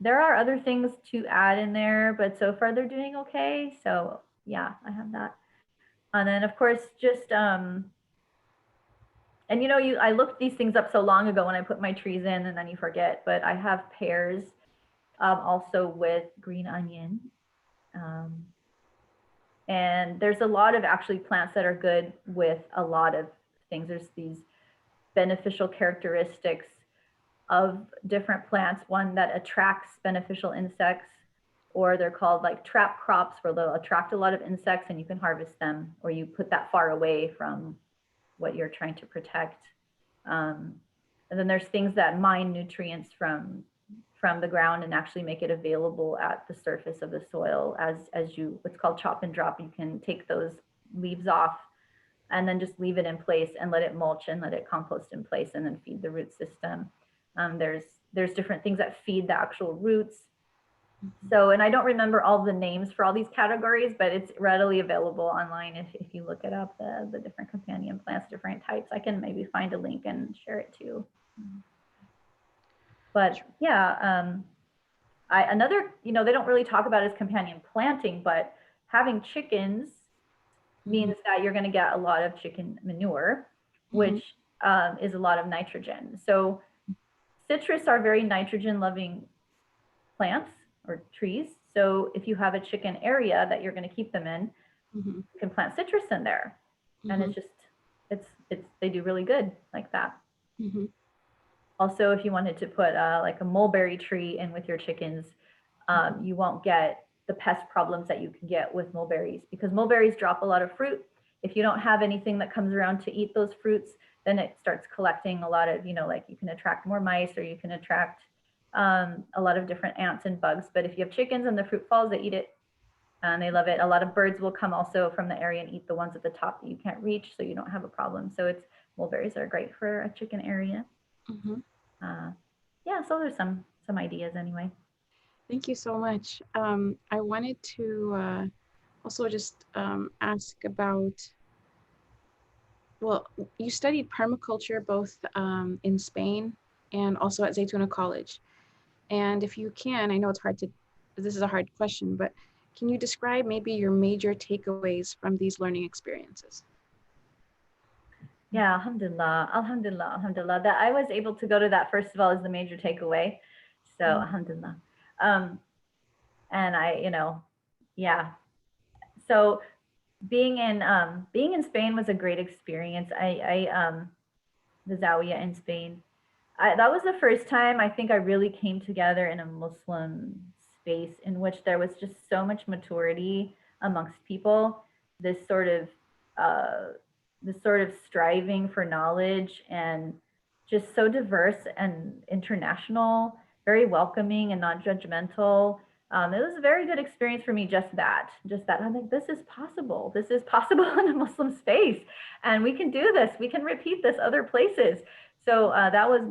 there are other things to add in there, but so far they're doing okay. So yeah, I have that. And then of course, just, and you know, I looked these things up so long ago when I put my trees in and then you forget, but I have pears also with green onion. And there's a lot of actually plants that are good with a lot of things. There's these beneficial characteristics of different plants, one that attracts beneficial insects, or they're called like trap crops where they'll attract a lot of insects and you can harvest them, or you put that far away from what you're trying to protect. And then there's things that mine nutrients from the ground and actually make it available at the surface of the soil as you, what's called chop and drop. You can take those leaves off and then just leave it in place and let it mulch and let it compost in place and then feed the root system. There's different things that feed the actual roots. So, and I don't remember all the names for all these categories, but it's readily available online if you look it up, the different companion plants, different types. I can maybe find a link and share it too. But yeah, another, you know, they don't really talk about as companion planting, but having chickens means that you're going to get a lot of chicken manure, which is a lot of nitrogen. So citrus are very nitrogen loving plants or trees. So if you have a chicken area that you're going to keep them in, you can plant citrus in there. And it's just, they do really good like that. Also, if you wanted to put like a mulberry tree in with your chickens, you won't get the pest problems that you can get with mulberries, because mulberries drop a lot of fruit. If you don't have anything that comes around to eat those fruits, then it starts collecting a lot of, you know, like you can attract more mice, or you can attract a lot of different ants and bugs. But if you have chickens and the fruit falls, they eat it and they love it. A lot of birds will come also from the area and eat the ones at the top that you can't reach, so you don't have a problem. So mulberries are great for a chicken area. Yeah, so there's some ideas anyway. Thank you so much. I wanted to also just ask about, well, you studied permaculture both in Spain and also at Zaytuna College. And if you can, I know it's hard to, this is a hard question, but can you describe maybe your major takeaways from these learning experiences? Yeah, alhamdulillah, alhamdulillah, alhamdulillah. That I was able to go to that, first of all, is the major takeaway. So alhamdulillah. And I, you know, yeah. So being in Spain was a great experience. The Zawiya in Spain, that was the first time I think I really came together in a Muslim space in which there was just so much maturity amongst people. This sort of striving for knowledge, and just so diverse and international, very welcoming and non-judgmental. It was a very good experience for me, just that. I'm like, this is possible. This is possible in a Muslim space, and we can do this. We can repeat this other places. So that was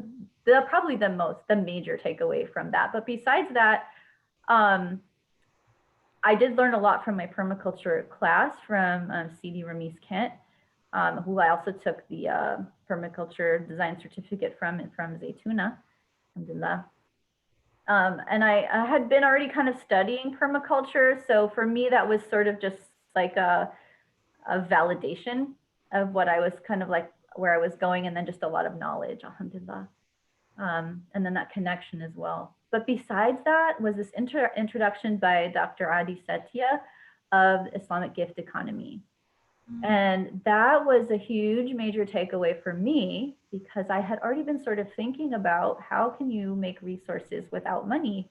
probably the major takeaway from that. But besides that, I did learn a lot from my permaculture class from CD Ramis Kent, who I also took the permaculture design certificate from Zaytuna, alhamdulillah. And I had been already kind of studying permaculture. So for me, that was sort of just like a validation of what I was kind of like, where I was going, and then just a lot of knowledge, alhamdulillah. And then that connection as well. But besides that was this introduction by Dr. Adi Setia of Islamic gift economy. And that was a huge major takeaway for me, because I had already been sort of thinking about how can you make resources without money.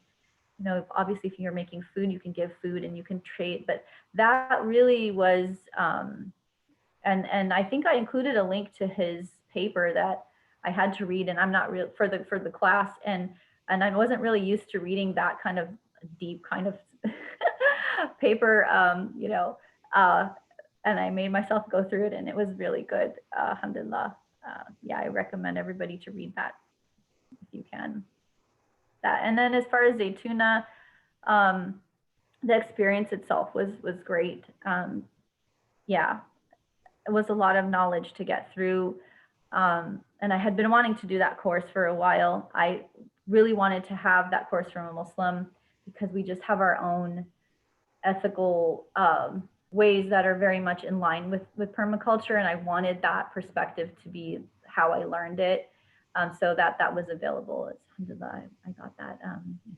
You know, obviously if you're making food, you can give food and you can trade, but that really was, and I think I included a link to his paper that I had to read, and I'm not real for the class, and I wasn't really used to reading that kind of deep kind of paper, and I made myself go through it, and it was really good. Alhamdulillah. Yeah, I recommend everybody to read that if you can. That, and then as far as Zaytuna, the experience itself was great. Yeah, it was a lot of knowledge to get through. And I had been wanting to do that course for a while. I really wanted to have that course from a Muslim because we just have our own ethical ways that are very much in line with permaculture, and I wanted that perspective to be how I learned it. So that was available. Alhamdulillah, I got that.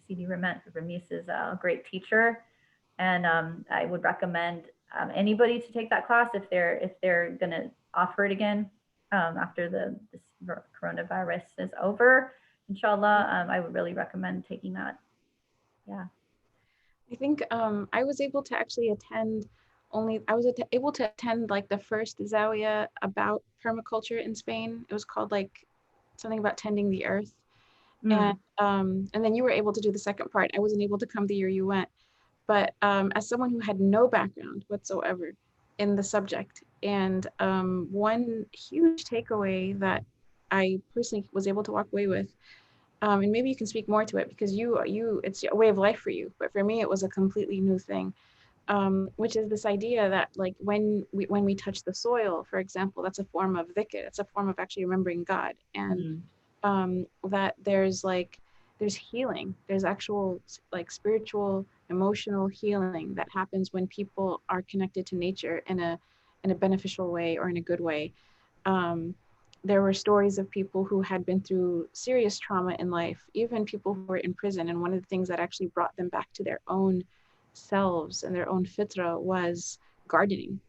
CD Ramis is a great teacher, and I would recommend anybody to take that class if they're going to offer it again after this coronavirus is over. Inshallah, I would really recommend taking that. Yeah. I think I was able to actually attend able to attend like the first Zawiya about permaculture in Spain. It was called like something about tending the earth. And then you were able to do the second part. I wasn't able to come the year you went. But as someone who had no background whatsoever in the subject, and one huge takeaway that I personally was able to walk away with, and maybe you can speak more to it because it's a way of life for you, but for me it was a completely new thing, which is this idea that like when we touch the soil, for example, that's a form of dhikr, it's a form of actually remembering God, and that there's healing, there's actual like spiritual emotional healing that happens when people are connected to nature in a beneficial way or in a good way. There were stories of people who had been through serious trauma in life, even people who were in prison, and one of the things that actually brought them back to their own selves and their own fitra was gardening,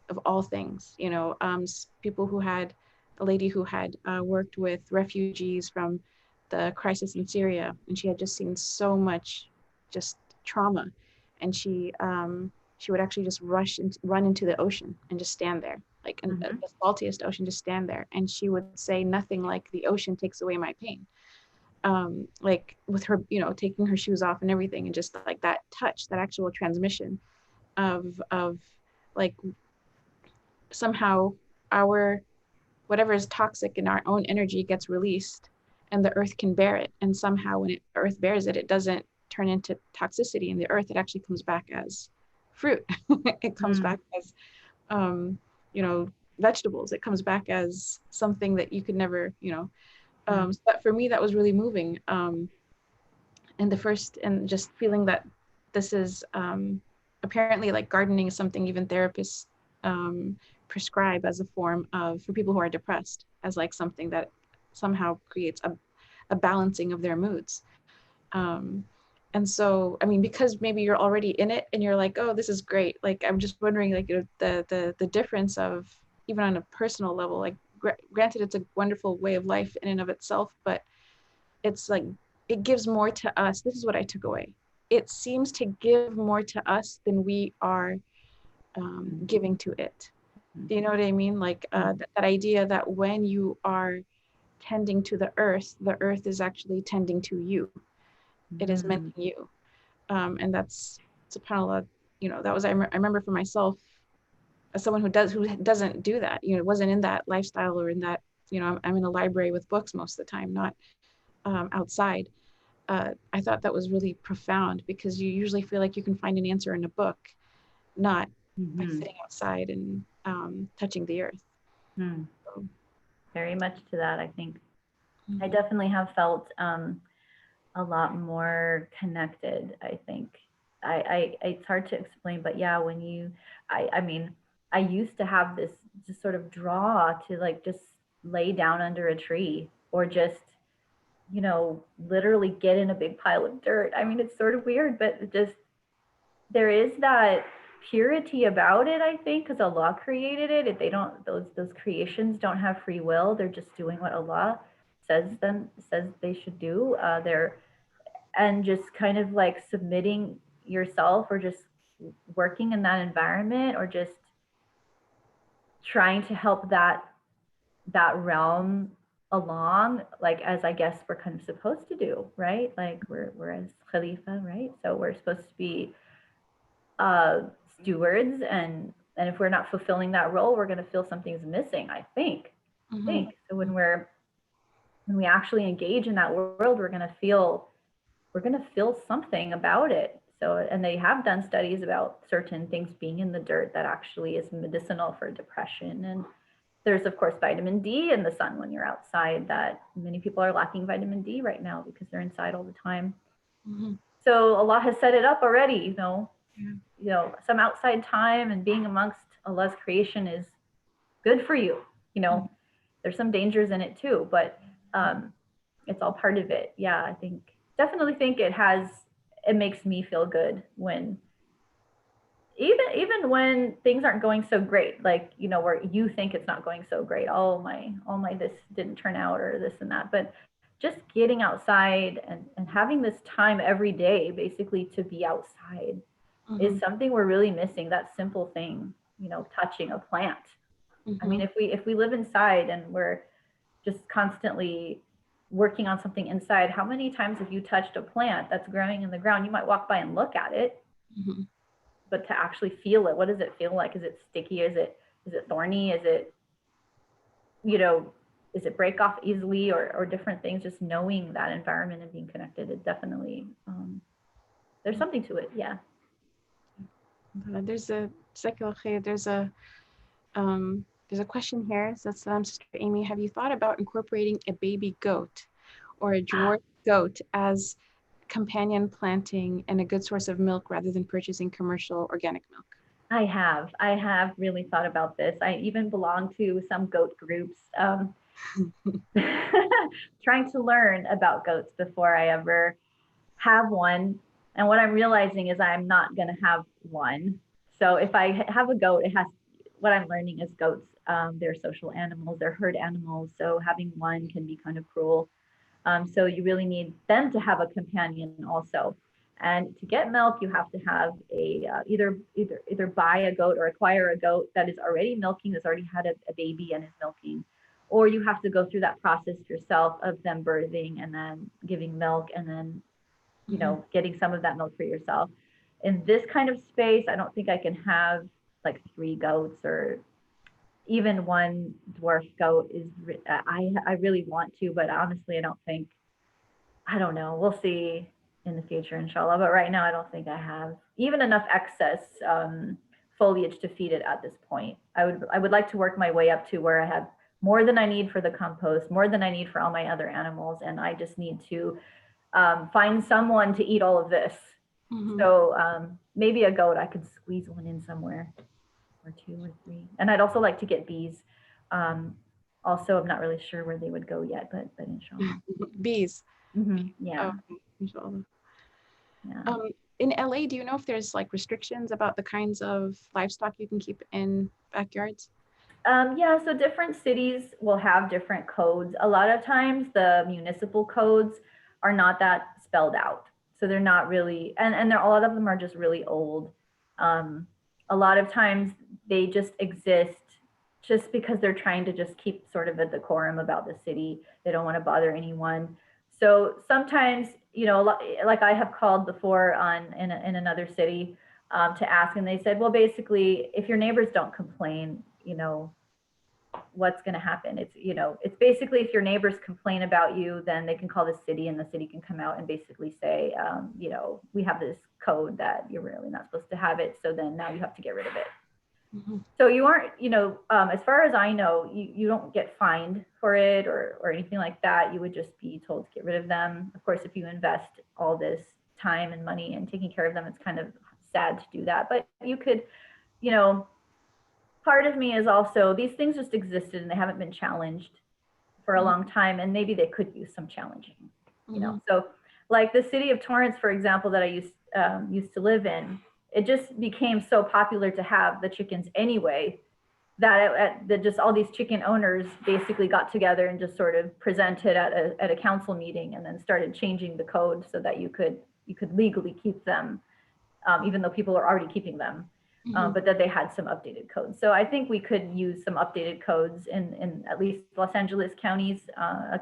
of all things. People who had a lady who had worked with refugees from the crisis in Syria, and she had just seen so much just trauma, and she would actually just run into the ocean and just stand there, like in the saltiest ocean, just stand there, and she would say nothing like, "The ocean takes away my pain." Like with her, taking her shoes off and everything, and just like that touch, that actual transmission of like somehow our whatever is toxic in our own energy gets released, and the earth can bear it, and somehow when earth bears it, it doesn't turn into toxicity in the earth. It actually comes back as fruit. It comes back as vegetables. It comes back as something that you could never so that for me that was really moving, and just feeling that this is apparently like gardening is something even therapists prescribe as a form of, for people who are depressed, as like something that somehow creates a balancing of their moods. And so, I mean, because maybe you're already in it and you're like, oh, this is great. Like, I'm just wondering, like, the difference of, even on a personal level, like, granted, it's a wonderful way of life in and of itself, but it's like, it gives more to us. This is what I took away. It seems to give more to us than we are giving to it. Do you know what I mean? Like that idea that when you are tending to the earth is actually tending to you. It is meant to you. And that's subhanAllah, that was, I remember for myself, as someone who doesn't do that, wasn't in that lifestyle, or in that, I'm in a library with books most of the time, not outside. I thought that was really profound, because you usually feel like you can find an answer in a book, not by sitting outside and touching the earth. So. Very much to that, I think. I definitely have felt a lot more connected, I think. It's hard to explain, but yeah, when I mean, I used to have this just sort of draw to like just lay down under a tree, or just, literally get in a big pile of dirt. I mean, it's sort of weird, but just, there is that purity about it, I think, because Allah created it. If they don't, those creations don't have free will. They're just doing what Allah says they should do. And just kind of like submitting yourself, or just working in that environment, or just trying to help that realm along, like, as I guess we're kind of supposed to do, right? Like we're as Khalifa, right? So we're supposed to be stewards, and if we're not fulfilling that role, we're going to feel something's missing, I think. So when we actually engage in that world, we're going to feel something about it. So, and they have done studies about certain things being in the dirt that actually is medicinal for depression. And there's of course vitamin D in the sun when you're outside, that many people are lacking vitamin D right now because they're inside all the time. So Allah has set it up already, you know, some outside time and being amongst Allah's creation is good for you. There's some dangers in it too, but it's all part of it. Yeah, I definitely think it makes me feel good when even when things aren't going so great, like, where you think it's not going so great. Oh my, this didn't turn out, or this and that. But just getting outside and having this time every day basically to be outside is something we're really missing. That simple thing, touching a plant. I mean, if we live inside and we're just constantly working on something inside, how many times have you touched a plant that's growing in the ground? You might walk by and look at it, but to actually feel it, what does it feel like? Is it sticky? Is it thorny? Is it, does it break off easily, or different things? Just knowing that environment and being connected, it definitely, there's something to it. Yeah. There's a question here. It says, Sister Amy, have you thought about incorporating a baby goat or a dwarf goat as companion planting and a good source of milk rather than purchasing commercial organic milk? I have really thought about this. I even belong to some goat groups, trying to learn about goats before I ever have one. And what I'm realizing is I'm not going to have one. So if I have a goat, what I'm learning is goats, they're social animals, they're herd animals. So having one can be kind of cruel. So you really need them to have a companion also. And to get milk, you have to have either buy a goat or acquire a goat that is already milking, that's already had a baby and is milking, or you have to go through that process yourself of them birthing and then giving milk, and then getting some of that milk for yourself. In this kind of space, I don't think I can have like 3 goats, or even one dwarf goat. I really want to, but honestly, I don't know. We'll see in the future, inshallah. But right now, I don't think I have even enough excess foliage to feed it at this point. I would like to work my way up to where I have more than I need for the compost, more than I need for all my other animals, and I just need to find someone to eat all of this. So maybe a goat, I could squeeze one in somewhere, or 2 or 3. And I'd also like to get bees. Also, I'm not really sure where they would go yet, but inshallah. Bees. Yeah. Okay, inshallah. Yeah. In LA, do you know if there's like restrictions about the kinds of livestock you can keep in backyards? Yeah, so different cities will have different codes. A lot of times the municipal codes are not that spelled out. So they're not really, and a lot of them are just really old. A lot of times they just exist just because they're trying to just keep sort of a decorum about the city. They don't want to bother anyone. So sometimes, like I have called before in another city to ask, and they said, well, basically, if your neighbors don't complain, what's going to happen? It's basically, if your neighbors complain about you, then they can call the city, and the city can come out and basically say, we have this code that you're really not supposed to have it. So then now you have to get rid of it. So you aren't, as far as I know, you don't get fined for it or anything like that. You would just be told to get rid of them. Of course, if you invest all this time and money in taking care of them, it's kind of sad to do that. But you could, part of me is also, these things just existed and they haven't been challenged for a long time, and maybe they could use some challenging, So like the city of Torrance, for example, that I used to live in, it just became so popular to have the chickens anyway, that just all these chicken owners basically got together and just sort of presented at a council meeting, and then started changing the code so that you could legally keep them, even though people are already keeping them. But that they had some updated codes. So I think we could use some updated codes in at least Los Angeles counties,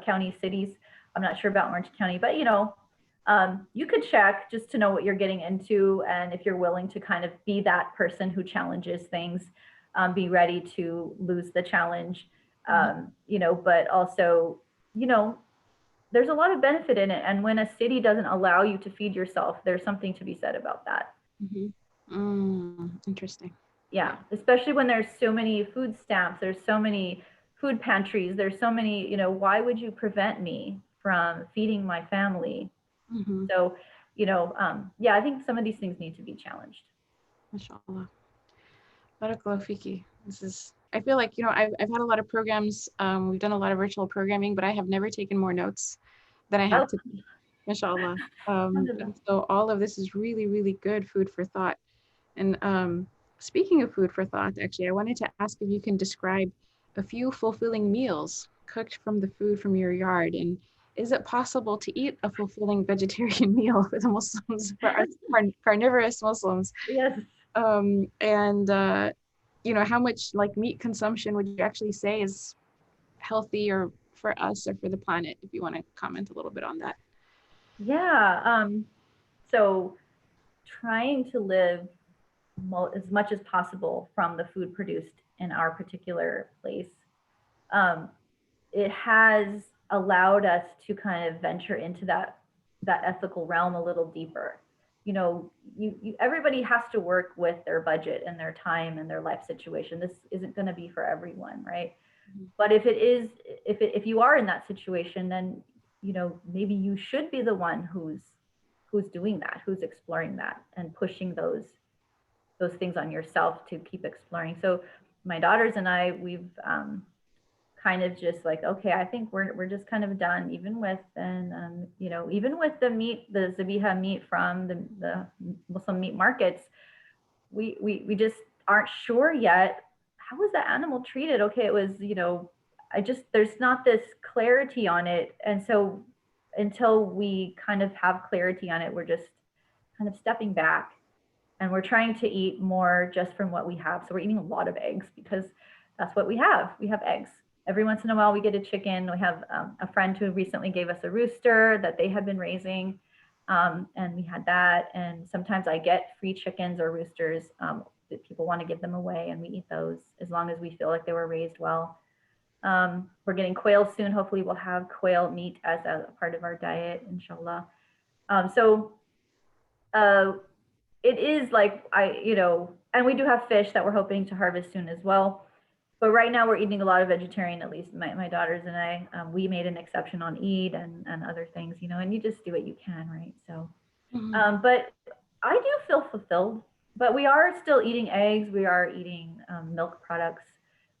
county cities. I'm not sure about Orange County, but You could check just to know what you're getting into, and if you're willing to kind of be that person who challenges things, be ready to lose the challenge, but also, there's a lot of benefit in it. And when a city doesn't allow you to feed yourself, there's something to be said about that. Interesting. Yeah, especially when there's so many food stamps, there's so many food pantries, there's so many, why would you prevent me from feeding my family? So, I think some of these things need to be challenged. Mashallah. Barakallahu fiki. I feel like, I've had a lot of programs. We've done a lot of virtual programming, but I have never taken more notes than I have today. Mashallah. And so all of this is really, really good food for thought. And speaking of food for thought, actually, I wanted to ask if you can describe a few fulfilling meals cooked from the food from your yard. And is it possible to eat a fulfilling vegetarian meal for the Muslims, for us carnivorous Muslims? Yes. And how much like meat consumption would you actually say is healthy or for us or for the planet, if you want to comment a little bit on that? Yeah. So trying to live as much as possible from the food produced in our particular place, it has allowed us to kind of venture into that ethical realm a little deeper. Everybody has to work with their budget and their time and their life situation. This isn't going to be for everyone, right? But if you are in that situation, then maybe you should be the one who's doing that, who's exploring that and pushing those things on yourself to keep exploring. So my daughters and I, we've kind of just like, okay, I think we're just kind of done, even with the meat, the zabiha meat from the Muslim meat markets. We just aren't sure yet. How was that animal treated? Okay, it was, there's not this clarity on it. And so until we kind of have clarity on it, we're just kind of stepping back, and we're trying to eat more just from what we have. So we're eating a lot of eggs because that's what we have. We have eggs. Every once in a while we get a chicken. We have a friend who recently gave us a rooster that they had been raising, and we had that. And sometimes I get free chickens or roosters that people want to give them away, and we eat those as long as we feel like they were raised well. We're getting quail soon. Hopefully we'll have quail meat as a part of our diet, inshallah. It is like, and we do have fish that we're hoping to harvest soon as well. But right now we're eating a lot of vegetarian, at least my daughters and I. We made an exception on Eid and other things, and you just do what you can, right? So, but I do feel fulfilled. But we are still eating eggs. We are eating milk products,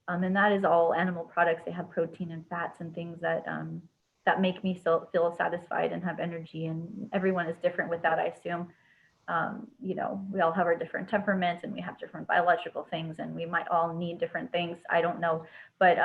and that is all animal products. They have protein and fats and things that make me feel satisfied and have energy. And everyone is different with that, I assume. We all have our different temperaments, and we have different biological things, and we might all need different things. I don't know. But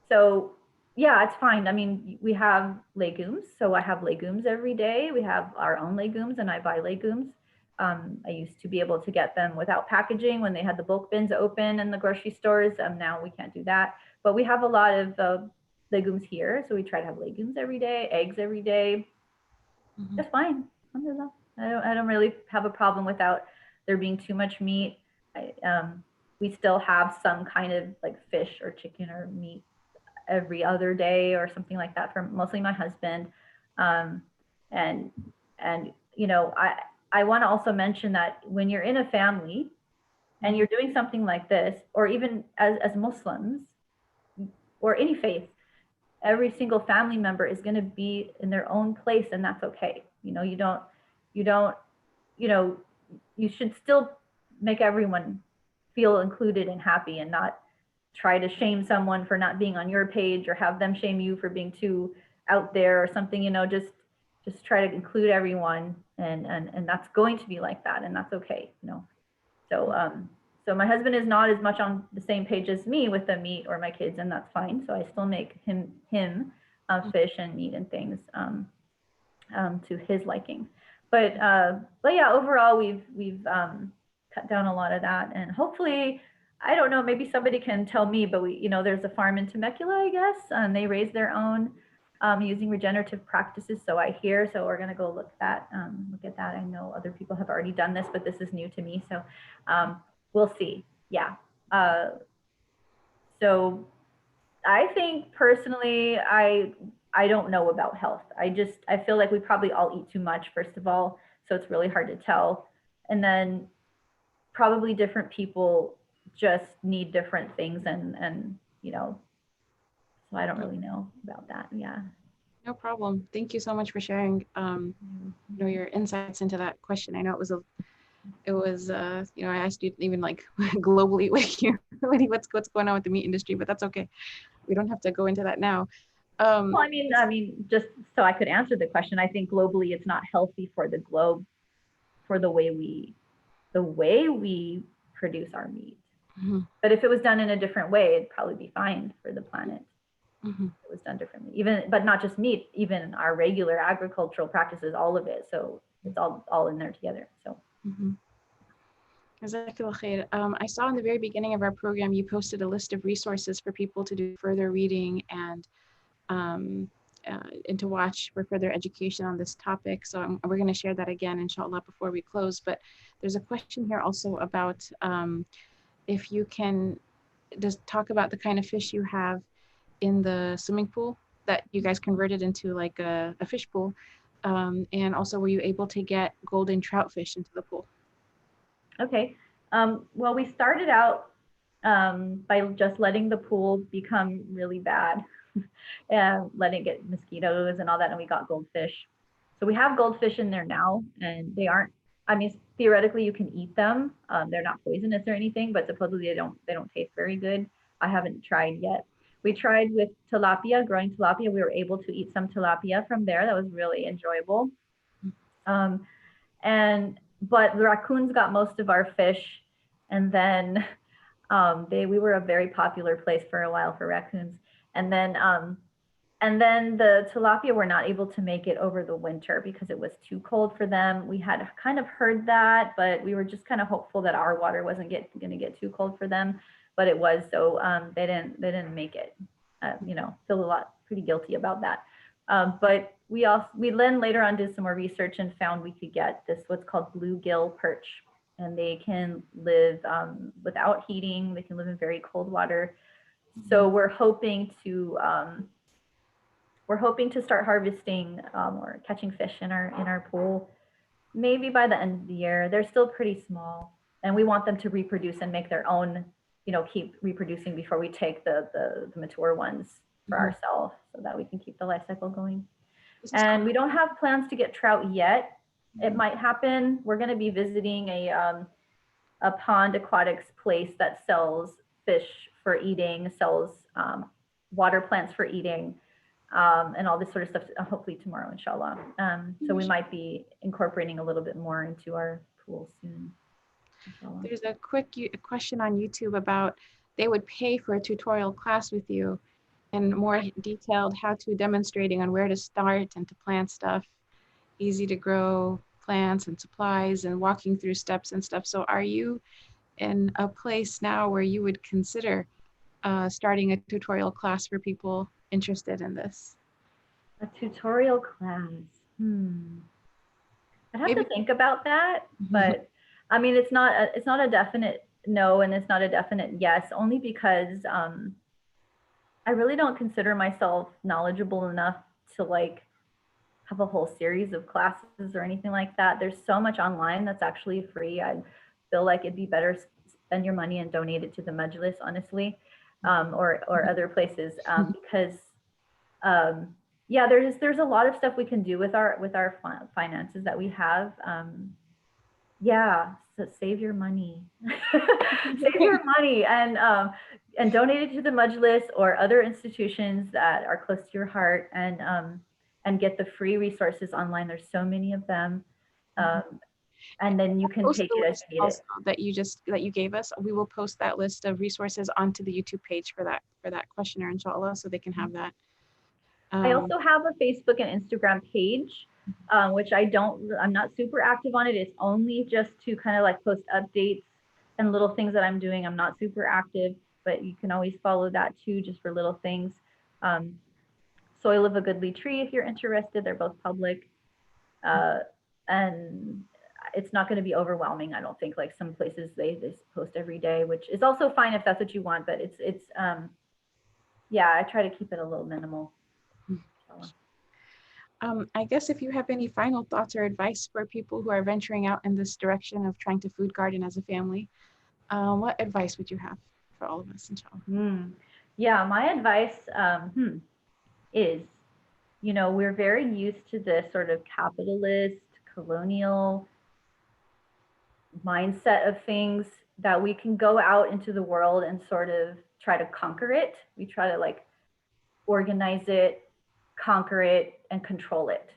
so yeah, it's fine. I mean, we have legumes. So I have legumes every day. We have our own legumes, and I buy legumes. I used to be able to get them without packaging when they had the bulk bins open in the grocery stores. Now we can't do that. But we have a lot of legumes here. So we try to have legumes every day, eggs every day. Just fine. Alhamdulillah. I don't really have a problem without there being too much meat. We still have some kind of like fish or chicken or meat every other day or something like that for mostly my husband. And I want to also mention that when you're in a family and you're doing something like this, or even as Muslims or any faith, every single family member is going to be in their own place, and that's okay. You should still make everyone feel included and happy, and not try to shame someone for not being on your page or have them shame you for being too out there or something. Just try to include everyone, and that's going to be like that, and that's okay. So my husband is not as much on the same page as me with the meat or my kids, and that's fine. So I still make him fish and meat and things to his liking. But yeah, overall we've cut down a lot of that, and hopefully, I don't know, maybe somebody can tell me, but there's a farm in Temecula, I guess, and they raise their own using regenerative practices. So I hear, so we're going to go look at that. I know other people have already done this, but this is new to me. So we'll see. Yeah. So I think personally, I don't know about health. I feel like we probably all eat too much, first of all. So it's really hard to tell. And then probably different people just need different things and so I don't really know about that. Yeah. No problem. Thank you so much for sharing your insights into that question. I know it was I asked you even like globally what's going on with the meat industry, but that's okay. We don't have to go into that now. Well, I mean, just so I could answer the question, I think globally it's not healthy for the globe for the way we produce our meat. Mm-hmm. But if it was done in a different way, it'd probably be fine for the planet. Mm-hmm. It was done differently, but not just meat, even our regular agricultural practices, all of it. So it's all in there together. So. Mm-hmm. I saw in the very beginning of our program, you posted a list of resources for people to do further reading and to watch for further education on this topic. So we're going to share that again, inshallah, before we close. But there's a question here also about if you can just talk about the kind of fish you have in the swimming pool that you guys converted into like a fish pool. And also, were you able to get golden trout fish into the pool? Okay. Well, we started out by just letting the pool become really bad and letting it get mosquitoes and all that, and we got goldfish. So we have goldfish in there now, and they aren't. I mean, theoretically, you can eat them. They're not poisonous or anything, but supposedly they don't taste very good. I haven't tried yet. We tried with tilapia, growing tilapia. We were able to eat some tilapia from there. That was really enjoyable. But the raccoons got most of our fish, and then we were a very popular place for a while for raccoons, and then the tilapia were not able to make it over the winter because it was too cold for them. We had kind of heard that, but we were just kind of hopeful that our water wasn't going to get too cold for them, but it was. So they didn't make it. Feel pretty guilty about that. But we then later on did some more research and found we could get what's called bluegill perch, and they can live without heating. They can live in very cold water. So we're hoping to start harvesting or catching fish in our pool maybe by the end of the year. They're still pretty small, and we want them to reproduce and make their own, keep reproducing before we take the mature ones for ourselves, so that we can keep the life cycle going. And we don't have plans to get trout yet. It might happen. We're going to be visiting a pond aquatics place that sells fish for eating, sells water plants for eating, and all this sort of stuff, hopefully tomorrow, inshallah. So we might be incorporating a little bit more into our pool soon. Inshallah. There's a quick question on YouTube about they would pay for a tutorial class with you and more detailed how-to demonstrating on where to start and to plant stuff, easy to grow plants and supplies and walking through steps and stuff. So are you in a place now where you would consider starting a tutorial class for people interested in this? A tutorial class. I'd have to think about that, but I mean, it's not a definite no, and it's not a definite yes, only because I really don't consider myself knowledgeable enough to like have a whole series of classes or anything like that. There's so much online that's actually free. I feel like it'd be better spend your money and donate it to the Majlis, honestly, or other places, because yeah, there's a lot of stuff we can do with our finances that we have. Yeah, so save your money, save your money, and donate it to the Majlis or other institutions that are close to your heart, and get the free resources online. There's so many of them. And then you can take it as needed. That you gave us. We will post that list of resources onto the YouTube page for that questionnaire, inshallah, so they can have that. I also have a Facebook and Instagram page, which I'm not super active on it. It's only just to kind of like post updates and little things that I'm doing. I'm not super active, but you can always follow that too, just for little things. So Soil of a Goodly Tree if you're interested. They're both public. And it's not going to be overwhelming, I don't think. Like some places they post every day, which is also fine if that's what you want, but it's yeah, I try to keep it a little minimal. I guess if you have any final thoughts or advice for people who are venturing out in this direction of trying to food garden as a family, what advice would you have for all of us, inshallah? Yeah, my advice is, you know, we're very used to this sort of capitalist, colonial mindset of things, that we can go out into the world and sort of try to conquer it. We try to like organize it, conquer it, and control it.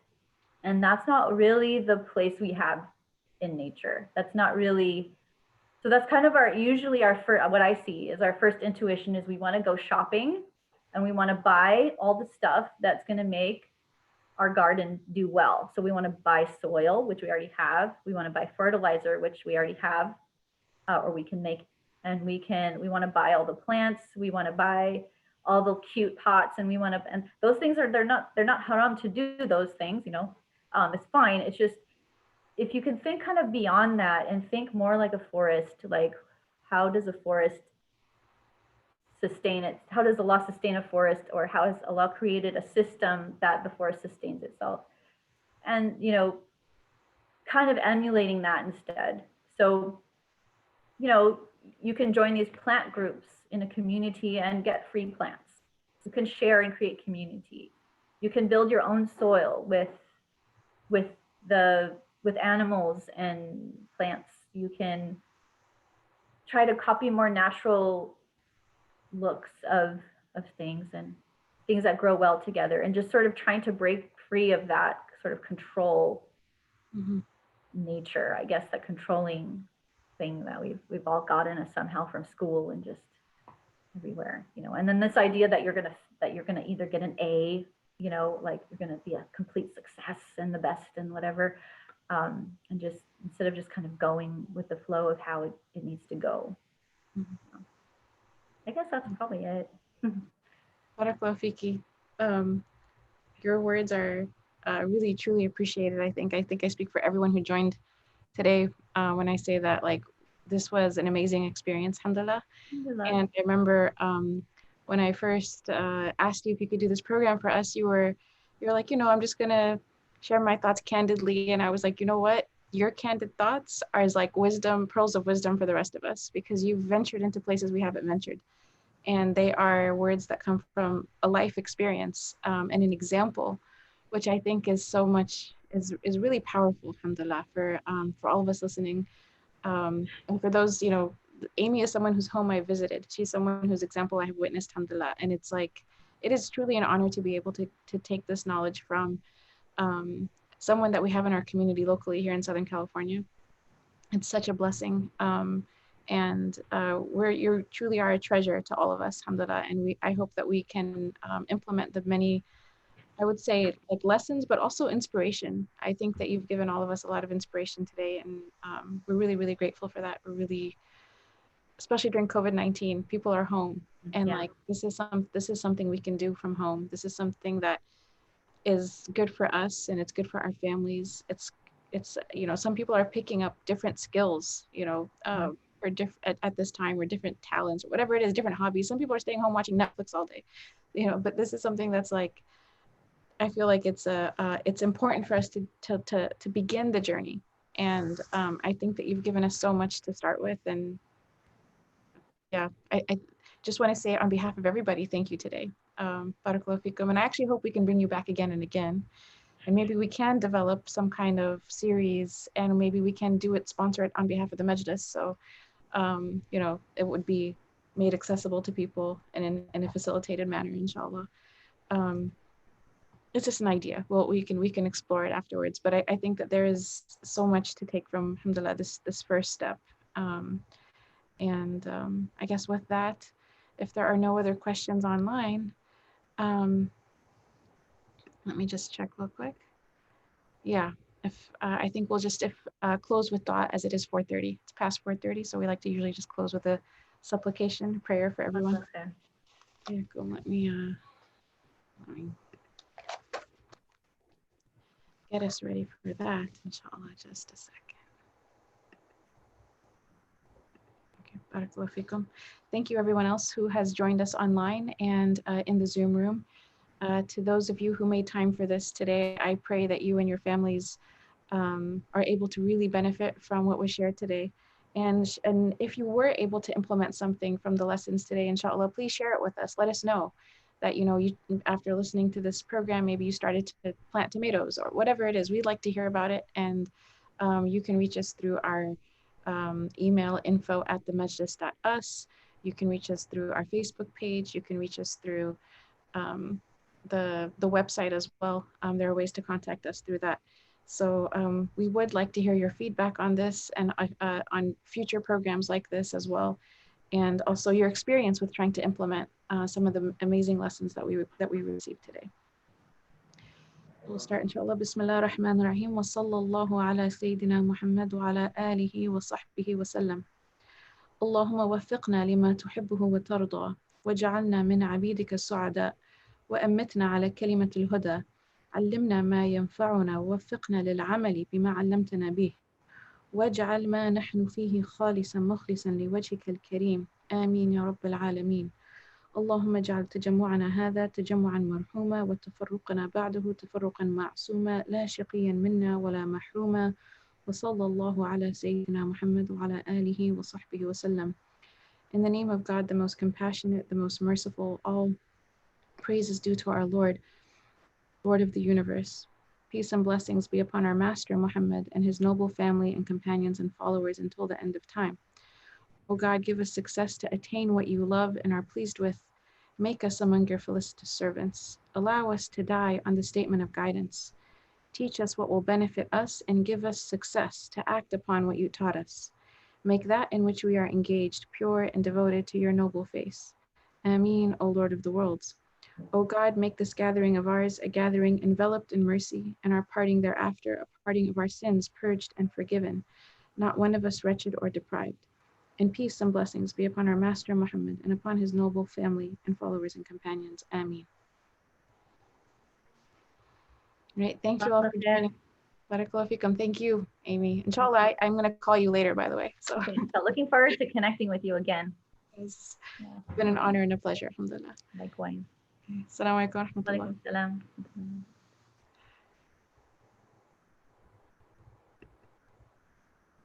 And that's not really the place we have in nature. That's not really, so that's kind of our, usually our first, what I see is our first intuition is we want to go shopping and we want to buy all the stuff that's going to make our garden do well. So we want to buy soil, which we already have. We want to buy fertilizer, which we already have, or we can make, and we want to buy all the plants. We want to buy all the cute pots, and we want to, and those things are, they're not haram to do those things, you know. It's fine. It's just, if you can think kind of beyond that and think more like a forest, like how does a forest sustain it? How does Allah sustain a forest, or how has Allah created a system that the forest sustains itself? And, you know, kind of emulating that instead. So, you know, you can join these plant groups in a community and get free plants. You can share and create community. You can build your own soil with animals and plants. You can try to copy more natural looks of things, and things that grow well together, and just sort of trying to break free of that sort of control nature, I guess, that controlling thing that we've all gotten somehow from school and just everywhere, you know. And then this idea that you're gonna either get an A, you know, like you're gonna be a complete success and the best and whatever, and just instead of just kind of going with the flow of how it needs to go. I guess that's probably it. Barakallahu fiki. Your words are really truly appreciated. I think I speak for everyone who joined today when I say that, like, this was an amazing experience, alhamdulillah. And I remember when I first asked you if you could do this program for us, you're like, you know, I'm just gonna share my thoughts candidly. And I was like, you know what? Your candid thoughts are like wisdom, pearls of wisdom for the rest of us, because you've ventured into places we haven't ventured. And they are words that come from a life experience and an example, which I think is so much, is really powerful, alhamdulillah, for all of us listening. And for those, you know, Amy is someone whose home I visited. She's someone whose example I have witnessed, alhamdulillah. And it's like, it is truly an honor to be able to take this knowledge from someone that we have in our community locally here in Southern California. It's such a blessing. And you truly are a treasure to all of us, alhamdulillah. And I hope that we can implement the many, I would say, like lessons, but also inspiration. I think that you've given all of us a lot of inspiration today, and we're really, really grateful for that. We're really, especially during COVID-19, people are home, and like this is something we can do from home. This is something that is good for us, and it's good for our families. It's you know, some people are picking up different skills, you know, or at this time, or different talents, or whatever it is, different hobbies. Some people are staying home watching Netflix all day, you know. But this is something that's like, I feel like it's important for us to begin the journey. And I think that you've given us so much to start with. And yeah, I just want to say on behalf of everybody, thank you today. Barakallahu fikum. And I actually hope we can bring you back again and again. And maybe we can develop some kind of series, and maybe we can do it, sponsor it on behalf of the Majlis. So, you know, it would be made accessible to people in a facilitated manner, inshallah. It's just an idea. Well, we can explore it afterwards. But I think that there is so much to take from, alhamdulillah, this first step. I guess with that, if there are no other questions online, let me just check real quick. Yeah, if I think we'll just close with dua, as it is 4:30. It's past 4:30, so we like to usually just close with a supplication, prayer for everyone. Okay. Yeah, go. Let me get us ready for that, inshallah, just a second. Okay, barakallahu fikum. Thank you everyone else who has joined us online and in the Zoom room. To those of you who made time for this today, I pray that you and your families are able to really benefit from what was shared today. And if you were able to implement something from the lessons today, inshallah, please share it with us. Let us know that, you know, you, after listening to this program, maybe you started to plant tomatoes or whatever it is. We'd like to hear about it. And you can reach us through our email info@themajlis.us. You can reach us through our Facebook page. You can reach us through um, the website as well. There are ways to contact us through that. So we would like to hear your feedback on this and on future programs like this as well, and also your experience with trying to implement some of the amazing lessons that we received today. We'll start inshallah. Bismillah ar-Rahman ar-Rahim. Wa sallallahu ala Sayyidina Muhammad wa ala alihi wa sahbihi wa sallam. اللهم وفقنا لما تحبه وترضى وجعلنا من عبيدك السعداء وأمتنا على كلمة الهدى علمنا ما ينفعنا ووفقنا للعمل بما علمتنا به واجعل ما نحن فيه خالصا مخلصا لوجهك الكريم آمين يا رب العالمين اللهم اجعل تجمعنا هذا تجمعا مرحوما وتفرقنا بعده تفرقا معصوما لا شقيا منا ولا محروما وصلى الله على سيدنا محمد وعلى آله وصحبه وسلم. In the name of God, the most compassionate, the most merciful, all praise is due to our Lord, Lord of the universe. Peace and blessings be upon our Master Muhammad and his noble family and companions and followers until the end of time. O God, give us success to attain what you love and are pleased with. Make us among your felicitous servants. Allow us to die on the statement of guidance. Teach us what will benefit us and give us success to act upon what you taught us. Make that in which we are engaged pure and devoted to your noble face. Ameen, O Lord of the worlds. O God, make this gathering of ours a gathering enveloped in mercy, and our parting thereafter a parting of our sins purged and forgiven, not one of us wretched or deprived. And peace and blessings be upon our Master Muhammad and upon his noble family and followers and companions. Ameen. Right, thank you all for joining. Barakallahu fikum. Thank you, Amy. Inshallah, I'm going to call you later, by the way. So, okay, so looking forward to connecting with you again. It's been an honor and a pleasure. Alhamdulillah. Likewise. Assalamu alaikum wa rahmatullah. Walaikum salam.